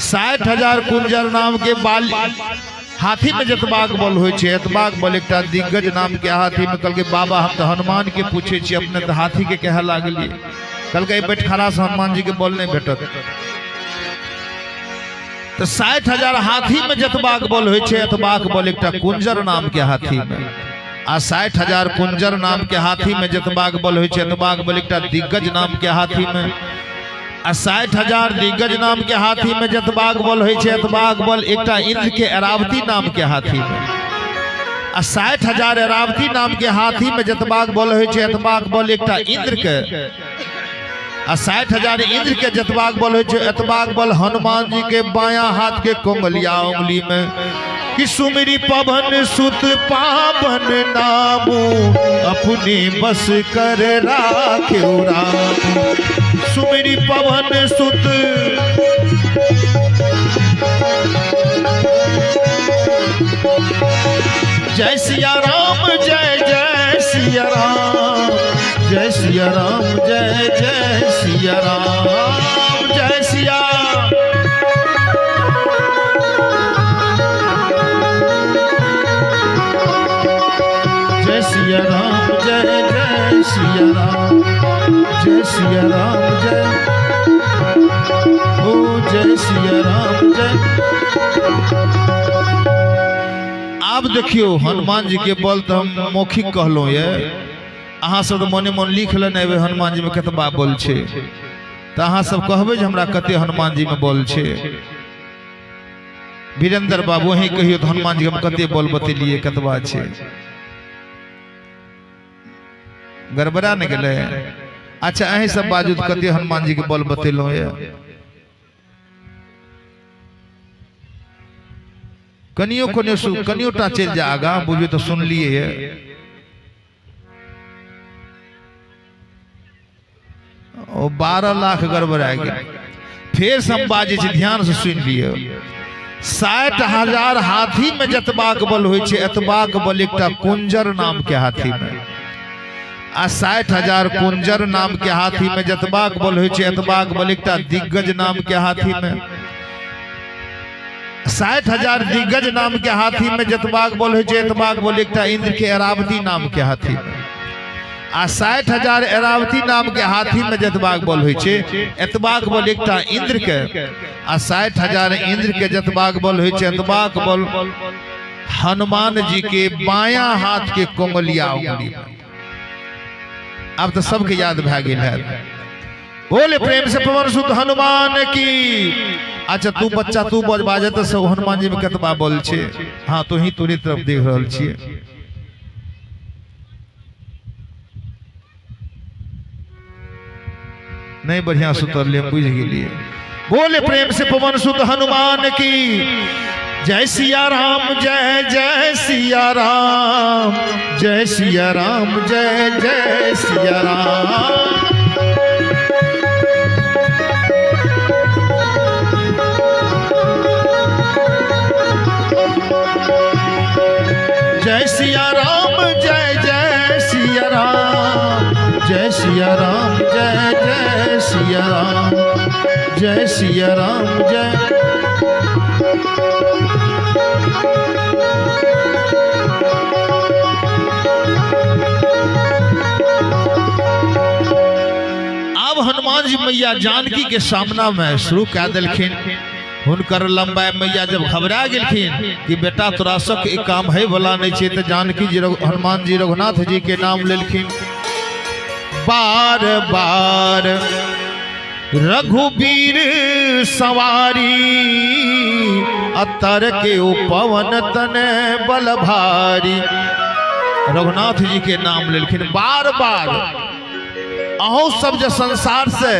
60,000 कुंजर नाम के बाल हाथी में जतबाग बल हो एतबाग बल एक दिग्गज नाम के हाथी में। कल के बाबा हम तो हनुमान के पूछे छी अपने तो हाथी के कह लागलिए। कल के बैठखरा से हनुमान जी के बल नहीं भेटत। तो 60,000 हाथी में जतबाग बल हो एतबाग बल एक कुंजर नाम के हाथी में आ 60,000 कुंजर नाम के हाथी में जतबाग बल हो एतबाग बल एक दिग्गज नाम के हाथी में आ 60,000 दिग्गज नाम के हाथी में जतबाग बल हो एतबाग बल एक इंद्र के ऐरावती नाम के हाथी में आ 60,000 ऐरावती नाम के हाथी में जतबाग बल हो एतबाग बल एक इंद्र के आ 60,000 इंद्र के जतबाग बल हो एतबाग बल हनुमान जी के बायां हाथ के कोंगलिया उंगली में कि सुमिरी पवन सुत पावन नामू अपने बस कर राखे राम। सुमिरी पवन सुत जय सिया राम जय जय सिया राम जय सिया राम जय जय सिया राम जय सिया सिया राम जय जय सिया राम जय सिया राम जय ओ जय सिया राम जय। आप देखियो हनुमान जी के बल तो हम मौखिक कहलो ये अहाँ सब मने मन लिख लेने हनुमान जी में कतबा बोल छे तो अहाँ सब कहबे जे हमरा कते हनुमान जी में बोल छे। वीरेंद्र बाबू वही कहियो तो हनुमान जी हम कते बोल बतेलिए कतबा छे गड़बड़ा न गए। अच्छा अही सब बाजू कते हनुमान जी के बल बतेलो ये कनियो कनियो टा चल जा आगा बुझे तो सुन लिए ओ 12 लाख गड़बड़ा गया। फिर से हम बाजे ध्यान से सुन लिए 60,000 हाथी में जतबाग बल हो एतबाग बल एक कुंजर नाम के हाथी में आ 60,000 कुंजर नाम के हाथी में जतबाग बल हो एतबाग बल एक दिग्गज नाम के हाथी में 60,000 दिग्गज नाम के हाथी में जतबाग बल हो एतबाग बल एक इंद्र के ऐरावती नाम के हाथी में आ 60,000 ऐरावती नाम के हाथी में जतबाग बल हो एतबाग बल एक इंद्र के आ 60,000 इंद्र के जतबाग बल हो एतबाग बल हनुमान जी के बायां हाथ के कोंगलिया उंगली। अब तो सबके याद भा गई है। बोले प्रेम से पवन सुत हनुमान की। अच्छा तू बच्चा तू बज बाजे तो सब हनुमान जी में कतबा बोल छे। हाँ तो ही तोरी तरफ देख रहल छिए। नहीं बढ़िया सुतरले बुझ गेलिए। बोले प्रेम से पवन सुत हनुमान की। जय सिया राम जय जय सिया राम जय सिया राम जय जय सिया राम। जय सिया राम जय जय सिया राम जय सिया राम जय जय सिया राम जय सिया राम जय। हनुमान जी मैया जानकी के सामना में शुरू कर दिलखिन। हुनकर लंबाई मैया जब घबरा गेलखिन कि बेटा तोरा सब एक काम है वाला नहीं छे तो जानकी जी हनुमान जी रघुनाथ जी के नाम लेलखिन। बार बार रघुबीर सवारी अतर के पवन तने बल भारी। रघुनाथ जी के नाम लेलखिन बार बार। अहो सब जो संसार से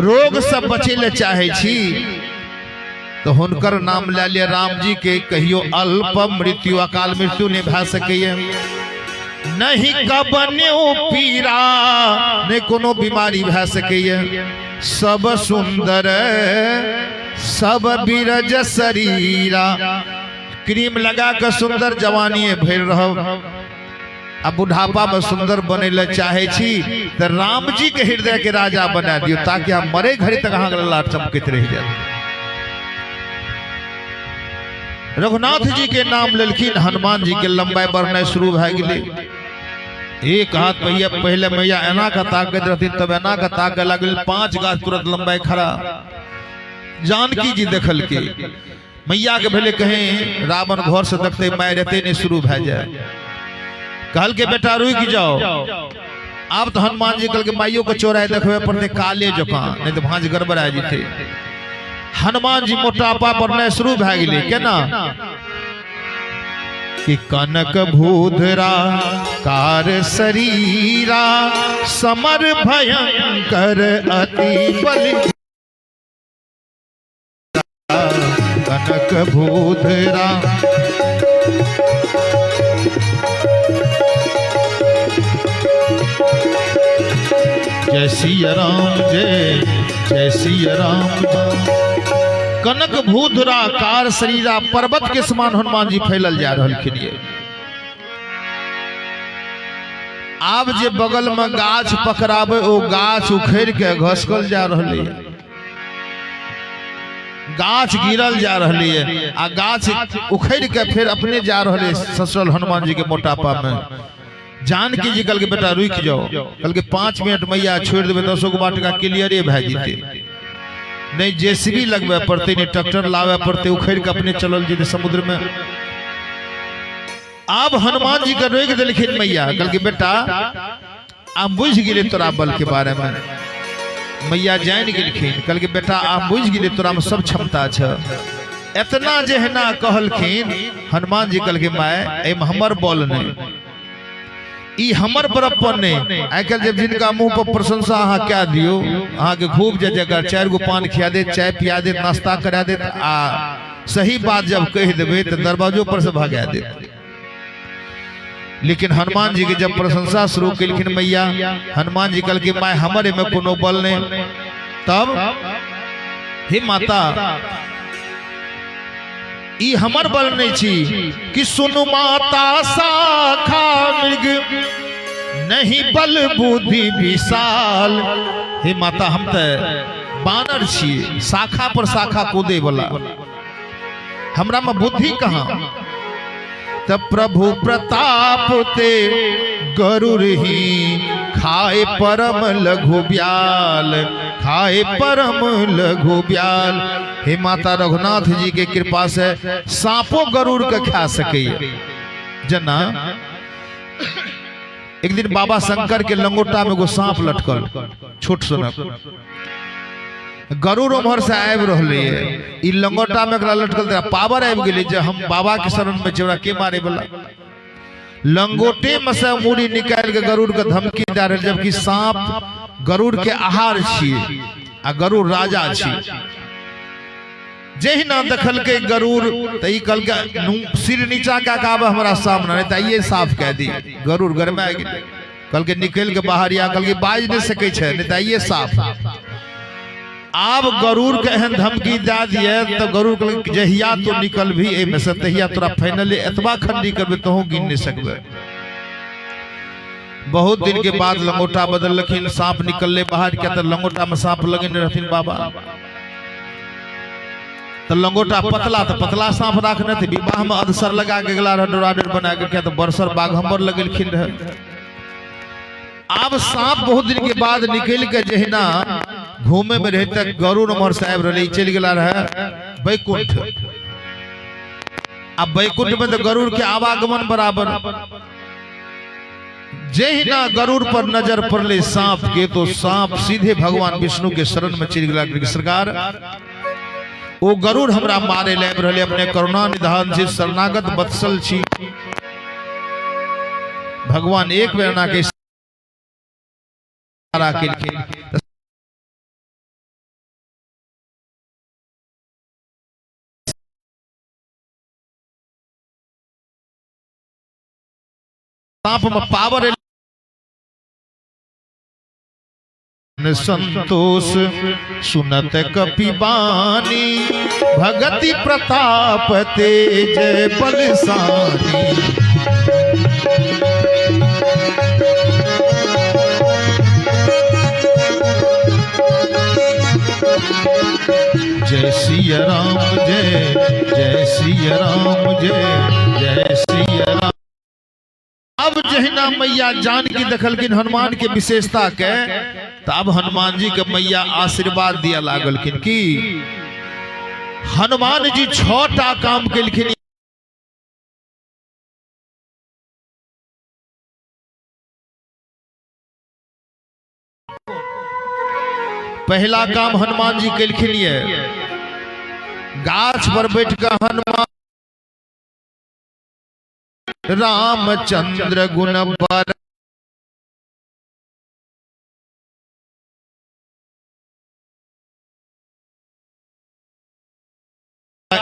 रोग से बचे ले चाहे छी तो हुनकर नाम ले लिया। राम जी के कहियो अल्प मृत्यु अकाल मृत्यु नहीं भा सके। नहीं कबन्यो पीरा ने कोनो बीमारी भा सके। सब सुंदर सब बीरज शरीरा। क्रीम लगा कर सुंदर जवानी भर रहो। अब बुढ़ापा में सुंदर बने ला चाहे छी तो राम जी के हृदय के राजा बना दियो, ताकि हम मरे घड़ी तक अहाँ लाट चमकत रह जाए। रघुनाथ जी के नाम लेलखिन, हनुमान जी के लंबाई बढ़ना शुरू भए गेलै। एक हाथ मैया पहले मैया एना का ताकत रहती, तब एना का ताकत लगल, 5 गाछ तुरंत लंबाई खड़ा। जानकी जी देखल के मैया के भेले कहें रावण घर से देखते माय रहते नहीं शुरू भए जाए। कहल के बेटा रुक जाओ। अब तो हनुमान जी कल के माइयों को चोराए देखबे पड़ते काले जकां, नहीं तो भांज गड़बड़ा जेते। हनुमान जी मोटापा बढ़ना शुरू भए गेलै। केना कि कनक भूधरा कार शरीरा, समर भयंकर अति बलि। कनक भूधरा जय सिया राम, जय जय सिया राम। कनक भूधरा कार शरीरा, पर्वत के समान हनुमान जी फैलल जा रहलखिन। ये आब जे बगल में गाछ पकड़ाबे ओ गाछ उखड़ के घसकल जा रहले, गाछ गिरल जा रहले है, आ गाछ उखड़ के फिर अपने जा रहले ससुरल हनुमान जी के मोटापा में। जानकी जी कल के बेटा रुक जाओ। कल के 5 मिनट मैया छोड़ देवे 10 गो टका क्लियरे भए जेते। नहीं जेसीबी लगवे पड़ते, नहीं ट्रैक्टर लावे पड़ते, उखड़ के अपने चलल जेते समुद्र में। अब हनुमान जी का रोक देलखिन मैया, कल के बेटा आप बुझ गेले तोरा बल के बारे में। मैया जान गेलखिन, कल के बेटा आप बुझ गेले तोरा में सब क्षमता छ। इतना जे है ना कहलखिन हनुमान जी कल के माय एम हमर बल नहीं, ई हमर बरप्पन नहीं। आई कल जब जिनका मुंह पर प्रशंसा अहाँ क्या दियो, अहाँ के खूब जगह 4 गो पान खिया दे, चाय पिया दे, नाश्ता करा दे, आ सही बात जब कह देवे तो दरवाजों पर से भगा दे। लेकिन हनुमान जी के जब प्रशंसा शुरू कलखिन मैया, हनुमान जी कल के माय हमारे में कोनो बल नहीं। तब हे माता ई हमर बल नहीं छी कि सुनु माता शाखा मृग, नहीं बल बुद्धि विशाल। हे माता हम तो बानर छी, शाखा पर शाखा कूदे वाला, हमरा में बुद्धि कहाँ। तब प्रभु प्रताप ते गरुड़ ही, खाए परम लघु ब्याल, खाए परम लघु ब्याल। हे माता रघुनाथ जी के कृपा से सांपो गरुड़ के खा सके। जना एक दिन बाबा शंकर के लंगोटा में एगो सांप लटकल, छोट सनक गरुड़ उम्हर से आबि रहले है, ई लंगोटा में एकरा लटकल त पावर आबि गेलै जे हम बाबा के शरण में जेवरा के मारे वाला। लंगोटे में से मूड़ी निकाल के गरुड़ के धमकी दे रहे, जबकि सांप गरुड़ के आहार छिए आ गरुड़ राजा छी। जही ना देखल के गरुड़ त ई कल के सिर नीचा का काब हमरा सामने, नहीं त ये साफ कह दी गरुड़ गरमा गेलै। कल के निकल के बाहर या कल के बाज नहीं सकै छै, नहीं त ये साफ। आब गरुड़ के एहन धमकी दे दिए तो गरुड़ के जहिया तो निकल भी ए में से तहिया तोरा फाइनली एतबा खंडी करबे तोहू गिन नहीं सकबे। बहुत दिन के बाद लंगोटा बदलखिन, सांप निकलले बाहर के, तो लंगोटा में सांप लगन रहथिन बाबा। तो लंगोटा पतला तो पतला सांप राखने थे, विवाह में अदसर लगा के गला डोराडोर बना के क्या, तो बरसर बाघंबर लगलखिन रहे। अब सांप बहुत दिन के बाद निकल के जहिना घूमे में रहे तक गरुड़ उमर साहब रही चल गला रहे बैकुंठ। अब बैकुंठ में तो गरुड़ के आवागमन बराबर। जहिना गरुड़ पर नजर पड़ले सांप के, तो सांप सीधे भगवान विष्णु के शरण में चल गला। सरकार वो गरुड़ हमरा मारे ले रहे, अपने करुणा निधान से शरणागत वत्सल छी। भगवान एक बेर ना के सांप में पावर संतोष सुनत कपिबानी, भगति प्रताप तेज बलसानी। सिया राम जय जय सिया राम जय जय सिया राम। अब जहिना मैया जानकी देखलखिन हनुमान के विशेषता के, तब हनुमान जी के मैया आशीर्वाद दिया लागलखिन कि हनुमान जी 6टा काम केलखिन। पहला काम हनुमान जी केलखिन ये, गाछ पर बैठ कर हनुमान रामचंद्र गुण पर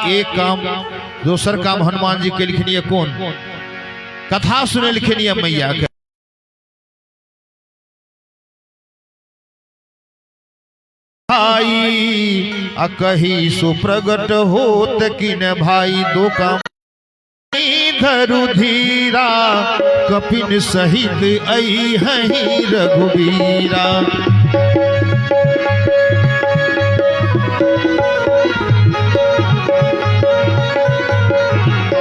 एक काम। दूसर काम हनुमान जी केलखिन ये कौन? कथा सुनेलखिन ये मैया के। भाई अकही सुप्रगट होत किन भाई, दो काम धरु धीरा कपिन सहित आई हहीं रघुवीरा।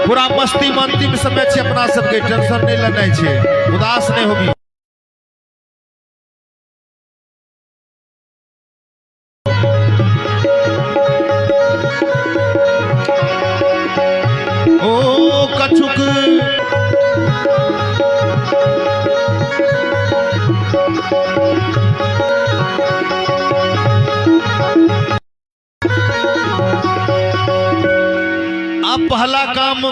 पूरा मस्ती मंती में समय छे, अपना सबके टेंशन नहीं लेना छे, उदास नहीं होगी। ओ कछुक अब पहला काम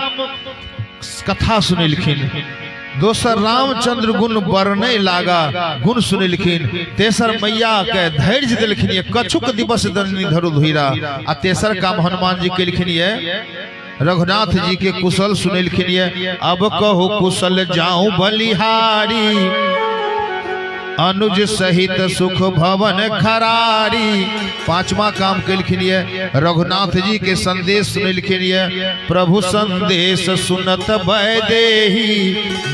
कथा सुनेलखिन, दोसर रामचंद्र गुण बरने लागा गुण सुनेलखिन, तेसर मैया के धैर्य दिलखिन ये कछुक दिवस दंडनी धरु धीरा। आ तेसर काम हनुमान जी केलखिन ये रघुनाथ जी के कुशल सुनेलखिन ये, अब कहू कुशल जाऊं बलिहारी, अनुज सहित सुख भवन खरारी। पांचवा काम केलखिन ये रघुनाथ जी के संदेश सुनेलखिन ये, प्रभु संदेश सुनत वैदेही,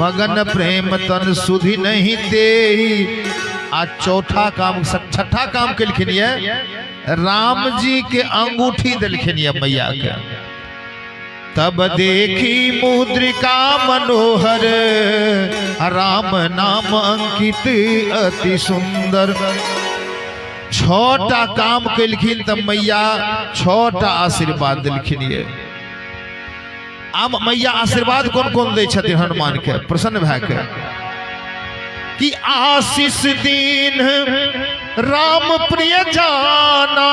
मगन प्रेम तन सुधि नहीं देही। आज चौथा काम छठा काम केलखिन ये राम जी के अंगूठी दिलखिन ये मैया के। तब देखी मुद्रिका मनोहर, राम नाम अंकित अति सुंदर। 6टा काम केलखिन तब मैया 6टा आशीर्वाद दिलखिन ये। अब मैया आशीर्वाद कौन कौन दे छथिन हनुमान के? प्रसन्न भै के कि आशीष दीन राम प्रिय जाना,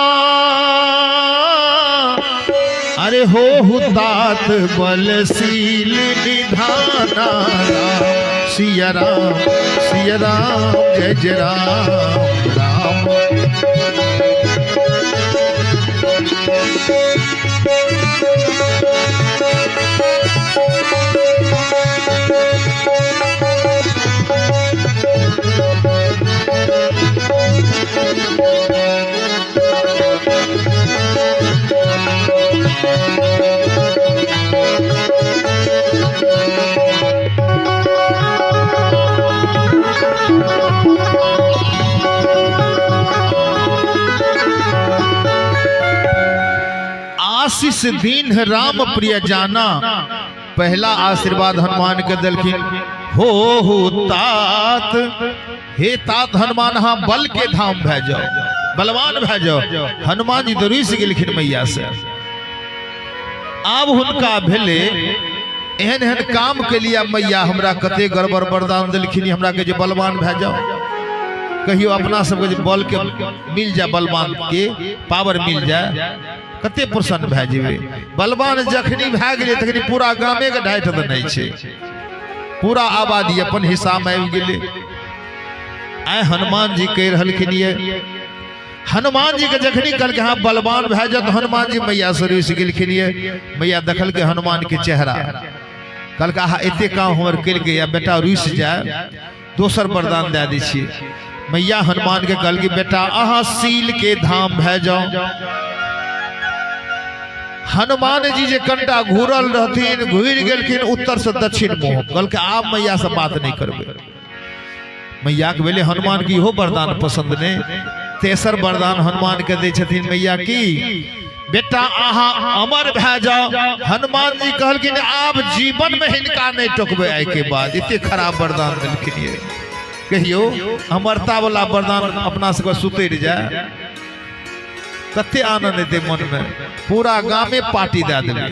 अरे हो तात बलशील निधाना। सिया राम जय जय राम राम। आशीष दीन राम प्रिय जाना। पहला आशीर्वाद हनुमान के दिलखिन, हो तात, हे तात हनुमान हाँ बल के धाम भै जाओ, बलवान भै जाओ। हनुमान जी दौड़ी से गेलखिन मैया से। अब हुनका भेले एहन एहन काम के लिए मैया हमरा कते गड़बड़ वरदान दिलखिन, हमरा के जे बलवान भै जाओ। कहियो अपना सबके बल के मिल जाए, बलवान के पावर मिल जाए, कते प्रसन्न भै जेबे। बलवान जखनी भै गेले तखनी पूरा गामे के ढाइट नहीं छे, पूरा आबादी अपन हिस्सा में आबि गेले। आय हनुमान जी कह रहलखिन ये, हनुमान जी के जखनी कल के हाँ बलवान भै जाए तो हनुमान जी मैया से रुस गेलखिन ये। मैया देखल के हनुमान के चेहरा, कल का एते काम हमर कल के या बेटा रुस जाए, दोसर वरदान दे दी छी। मैया हनुमान के कल की बेटा अहाँ सील के धाम भै जाओ। हनुमान जी जे कंटा घूरल रहथिन, घूर गेलखिन उत्तर से दक्षिण मुंह, कल के आप मैया से बात नहीं करबे। मैया के बेले हनुमान की हो वरदान पसंद ने। तेसर वरदान हनुमान के दे छथिन मैया की, बेटा अहाँ अमर भे जाओ। हनुमान जी कहलखिन आप जीवन में हिनका नहीं टोकबे। आइ के बाद इतने खराब वरदान दिलखिन ये, कहियो अमरता वाला वरदान अपना सबके सुतर जाए कते आनंद हेतै मन में, पूरा गाँव में पार्टी दे देबै।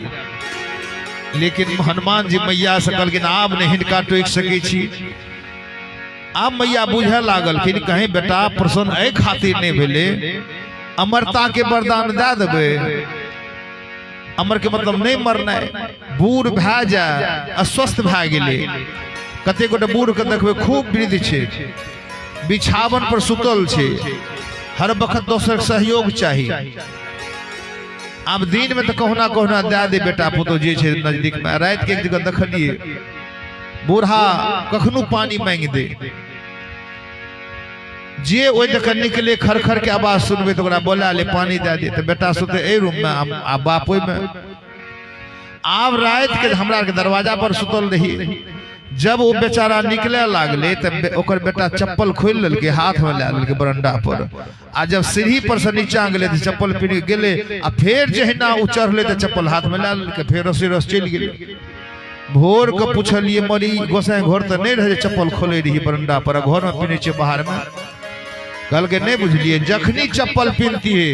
लेकिन हनुमान जी मैया से कहलखिन आब नहीं हिनका टोक सकै छी। आब मैया बुझे लागलखिन कहीं बेटा प्रसन्न एहि खातिर नहीं भेले, अमरता के वरदान दे देबै। अमर के मतलब नहीं मरना, बूढ़ भे जाए अस्वस्थ भे गेले। कते गोटे बूढ़ के देखबे खूब वृद्ध छे, बिछावन पर सुतल छे, हर वक्त दोसर सहयोग चाहिए। अब दिन में तो कहना कहना दे दे बेटा पुतो जे छे नजदीक में। रात के एक जगह देखलिए बूढ़ा कखनो पानी मांग दे, जे ओइ जगह निकले खरखर के आवाज सुनबे तो ओकरा बोला ले पानी दे दे। तो बेटा सुते ए रूम में आ बाप ओइ में। आब रात के हमरा के दरवाजा पर सुतल रही, जब वो बेचारा निकले लागले तब ओकर बेटा चप्पल खोल लेलके, हाथ में ले लेलके बरंडा पर। आ जब सीढ़ी पर से नीचा गेले तो चप्पल पीन गेले, आ फिर जहिना उ चढ़ले तो चप्पल हाथ में ले लेलके, फिर रसी रस चल गेले। भोर के पूछलिए मरी गोसाई घर तो नहीं रहे, चप्पल खोले रही बरंडा पर, घर में पीने छे बाहर में। कल के नहीं बुझलिए, जखनी चप्पल पीनती है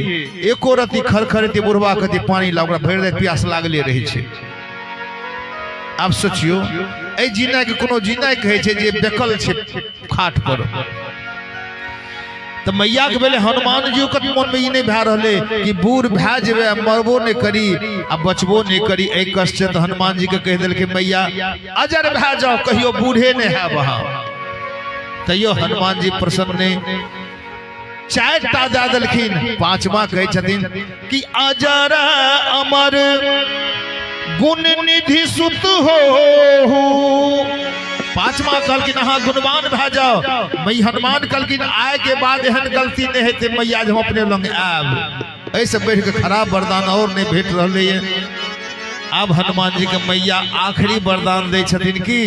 एको रति खरखरती बुढ़वा कति पानी ला भर रात प्यास लागले रहे छे। अब सोचियो ए जीना के कोनो जीना कहे छे जे बेकल छे खाट पर। तो मैया के बेले हनुमान जी के मन में ई नहीं भे रहले कि बूढ़ भे जेबे मरबो नहीं करी आ बचबो नहीं करी। एक कष्ट तो हनुमान जी के कह दिल के मैया अजर भे जाओ, कहियो बूढ़े नहीं है वहां। तैयो हनुमान जी प्रसन्न ने 4टा दे देलखिन, 5वां कहे छथिन कि अजर अमर गुण निधि सुत हो। 5वां कहलखिन अहाँ गुणवान भे जाओ। मैं हनुमान कहलखिन आए के बाद एहन गलती नहीं हेते मैया हम अपने लंग आब। ऐसे बढ़ के खराब वरदान और नहीं भेट रहे है। अब हनुमान जी के मैया आखिरी वरदान दे छथिन की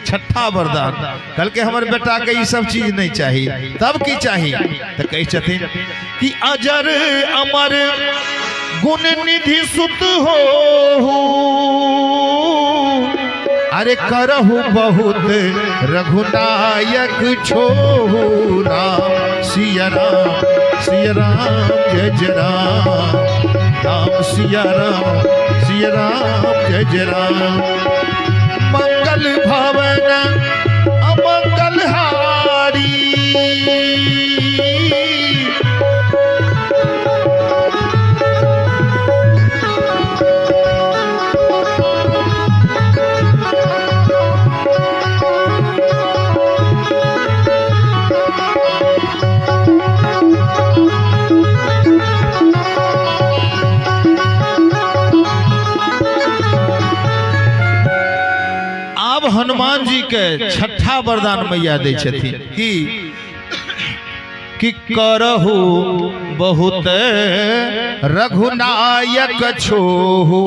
6ठा वरदान। कल के हमारे बेटा के ये सब चीज नहीं चाहिए, तब की चाहिए तो कही छथिन कि अजर अमर गुण निधि सुत हो। अरे करहु बहुत रघुनायक छोहु। राम सिया राम जय जय राम, राम सिया राम जय जय राम। मंगल भवन अमंगल हारी, हनुमान जी के 6ठा वरदान मैया दे छथिन कि करहु बहुत रघुनायक छोहु।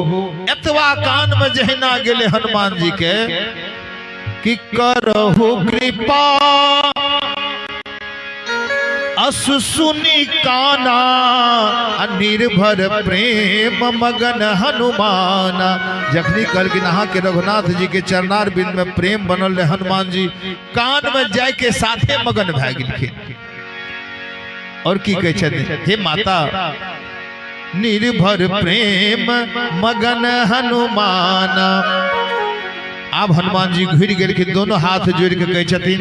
एतवा कान में जहिना गेले हनुमान जी के कि करहु कृपा असु सुनी काना। निर्भर प्रेम मगन हनुमाना। जखनी कल कि नहा के रघुनाथ जी के चरनार बिंद में प्रेम बनल रहे, हनुमान जी कान में जाय के साथे मगन भे गेलखिन। और की कहे छथिन हे माता निर्भर प्रेम मगन हनुमाना। अब हनुमान जी घुर गेलखिन, दोनों हाथ जोड़ के कहे छथिन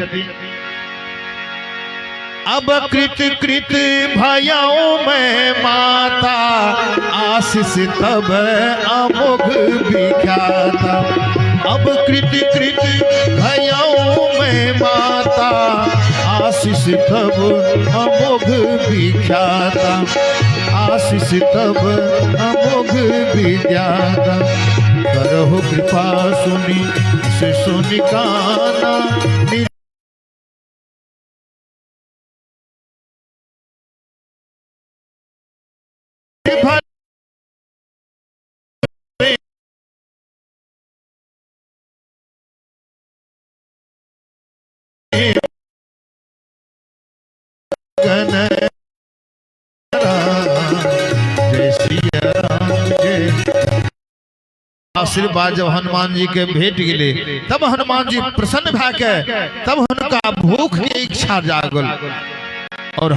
अब कृत कृत भयऊ में माता, आशीष तब अमोघ विख्याता। अब कृत कृत भयऊ में माता, आशीष तब अमोघ विख्याता। आशीष तब अमोघ विद्याता। करहु कृपा सुनी से सुनि काना। जय सिया राम। आशीर्वाद जब हनुमान जी के भेट गेले तब हनुमान जी प्रसन्न भए के तब उनका भूख के इच्छा जागल और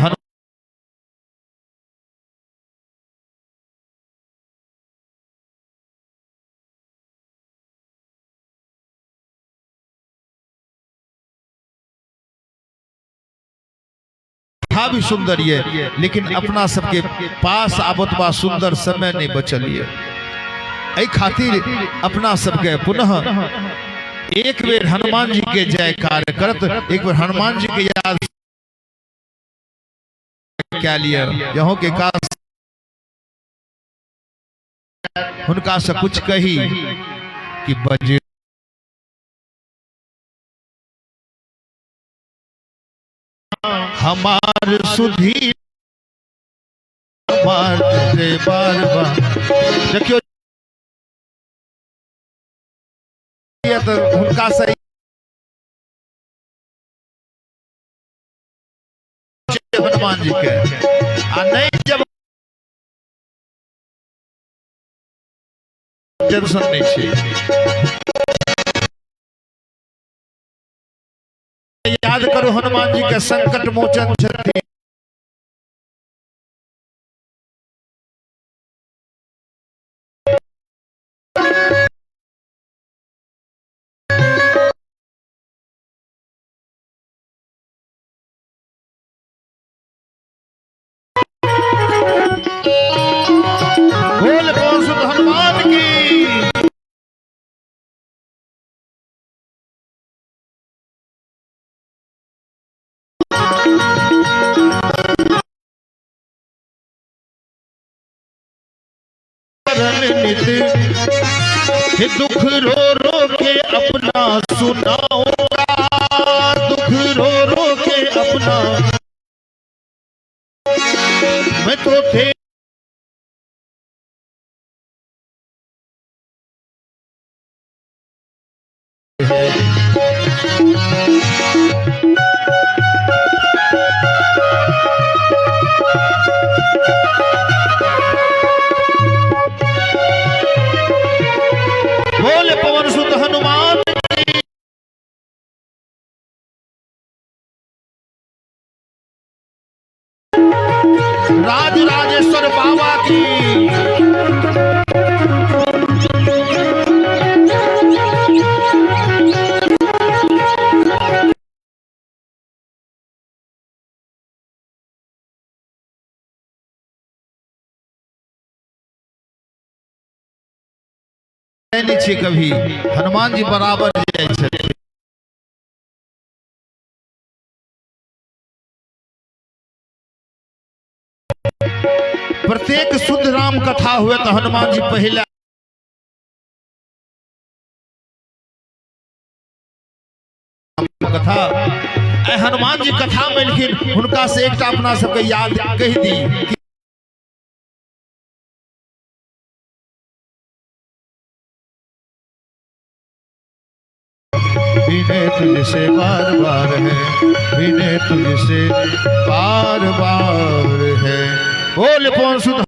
था भी सुंदर ये, लेकिन अपना सबके पास आबत बा सुंदर समय नहीं बचल ये। ऐ खातिर अपना सबके पुनः एक बेर हनुमान जी के जयकार करत एक बेर हनुमान जी के याद क्या लिया यहों के काश उनका से कुछ कही कि बजे हमार सुधी बार बार देखियो तो उनका सही हनुमान जी के नहीं जब टेंशन नहीं छे याद करो हनुमान जी के संकट मोचन छथि बोल बोल हनुमान की दुख रो रो के अपना सुनाऊंगा दुख रो रो के अपना मैं तो थे बोले पवन सुत हनुमान राज राजेश्वर बाबा की नीचे कभी हनुमान जी बराबर जाय छथिन प्रत्येक शुद्ध राम कथा हुए तो हनुमान जी पहले कथा हनुमान जी कथा में लिखिन उनका से एक अपना सबके याद कह दी विनय तुझसे बार बार है विनय तुझसे बार बार है बोल पवन सुत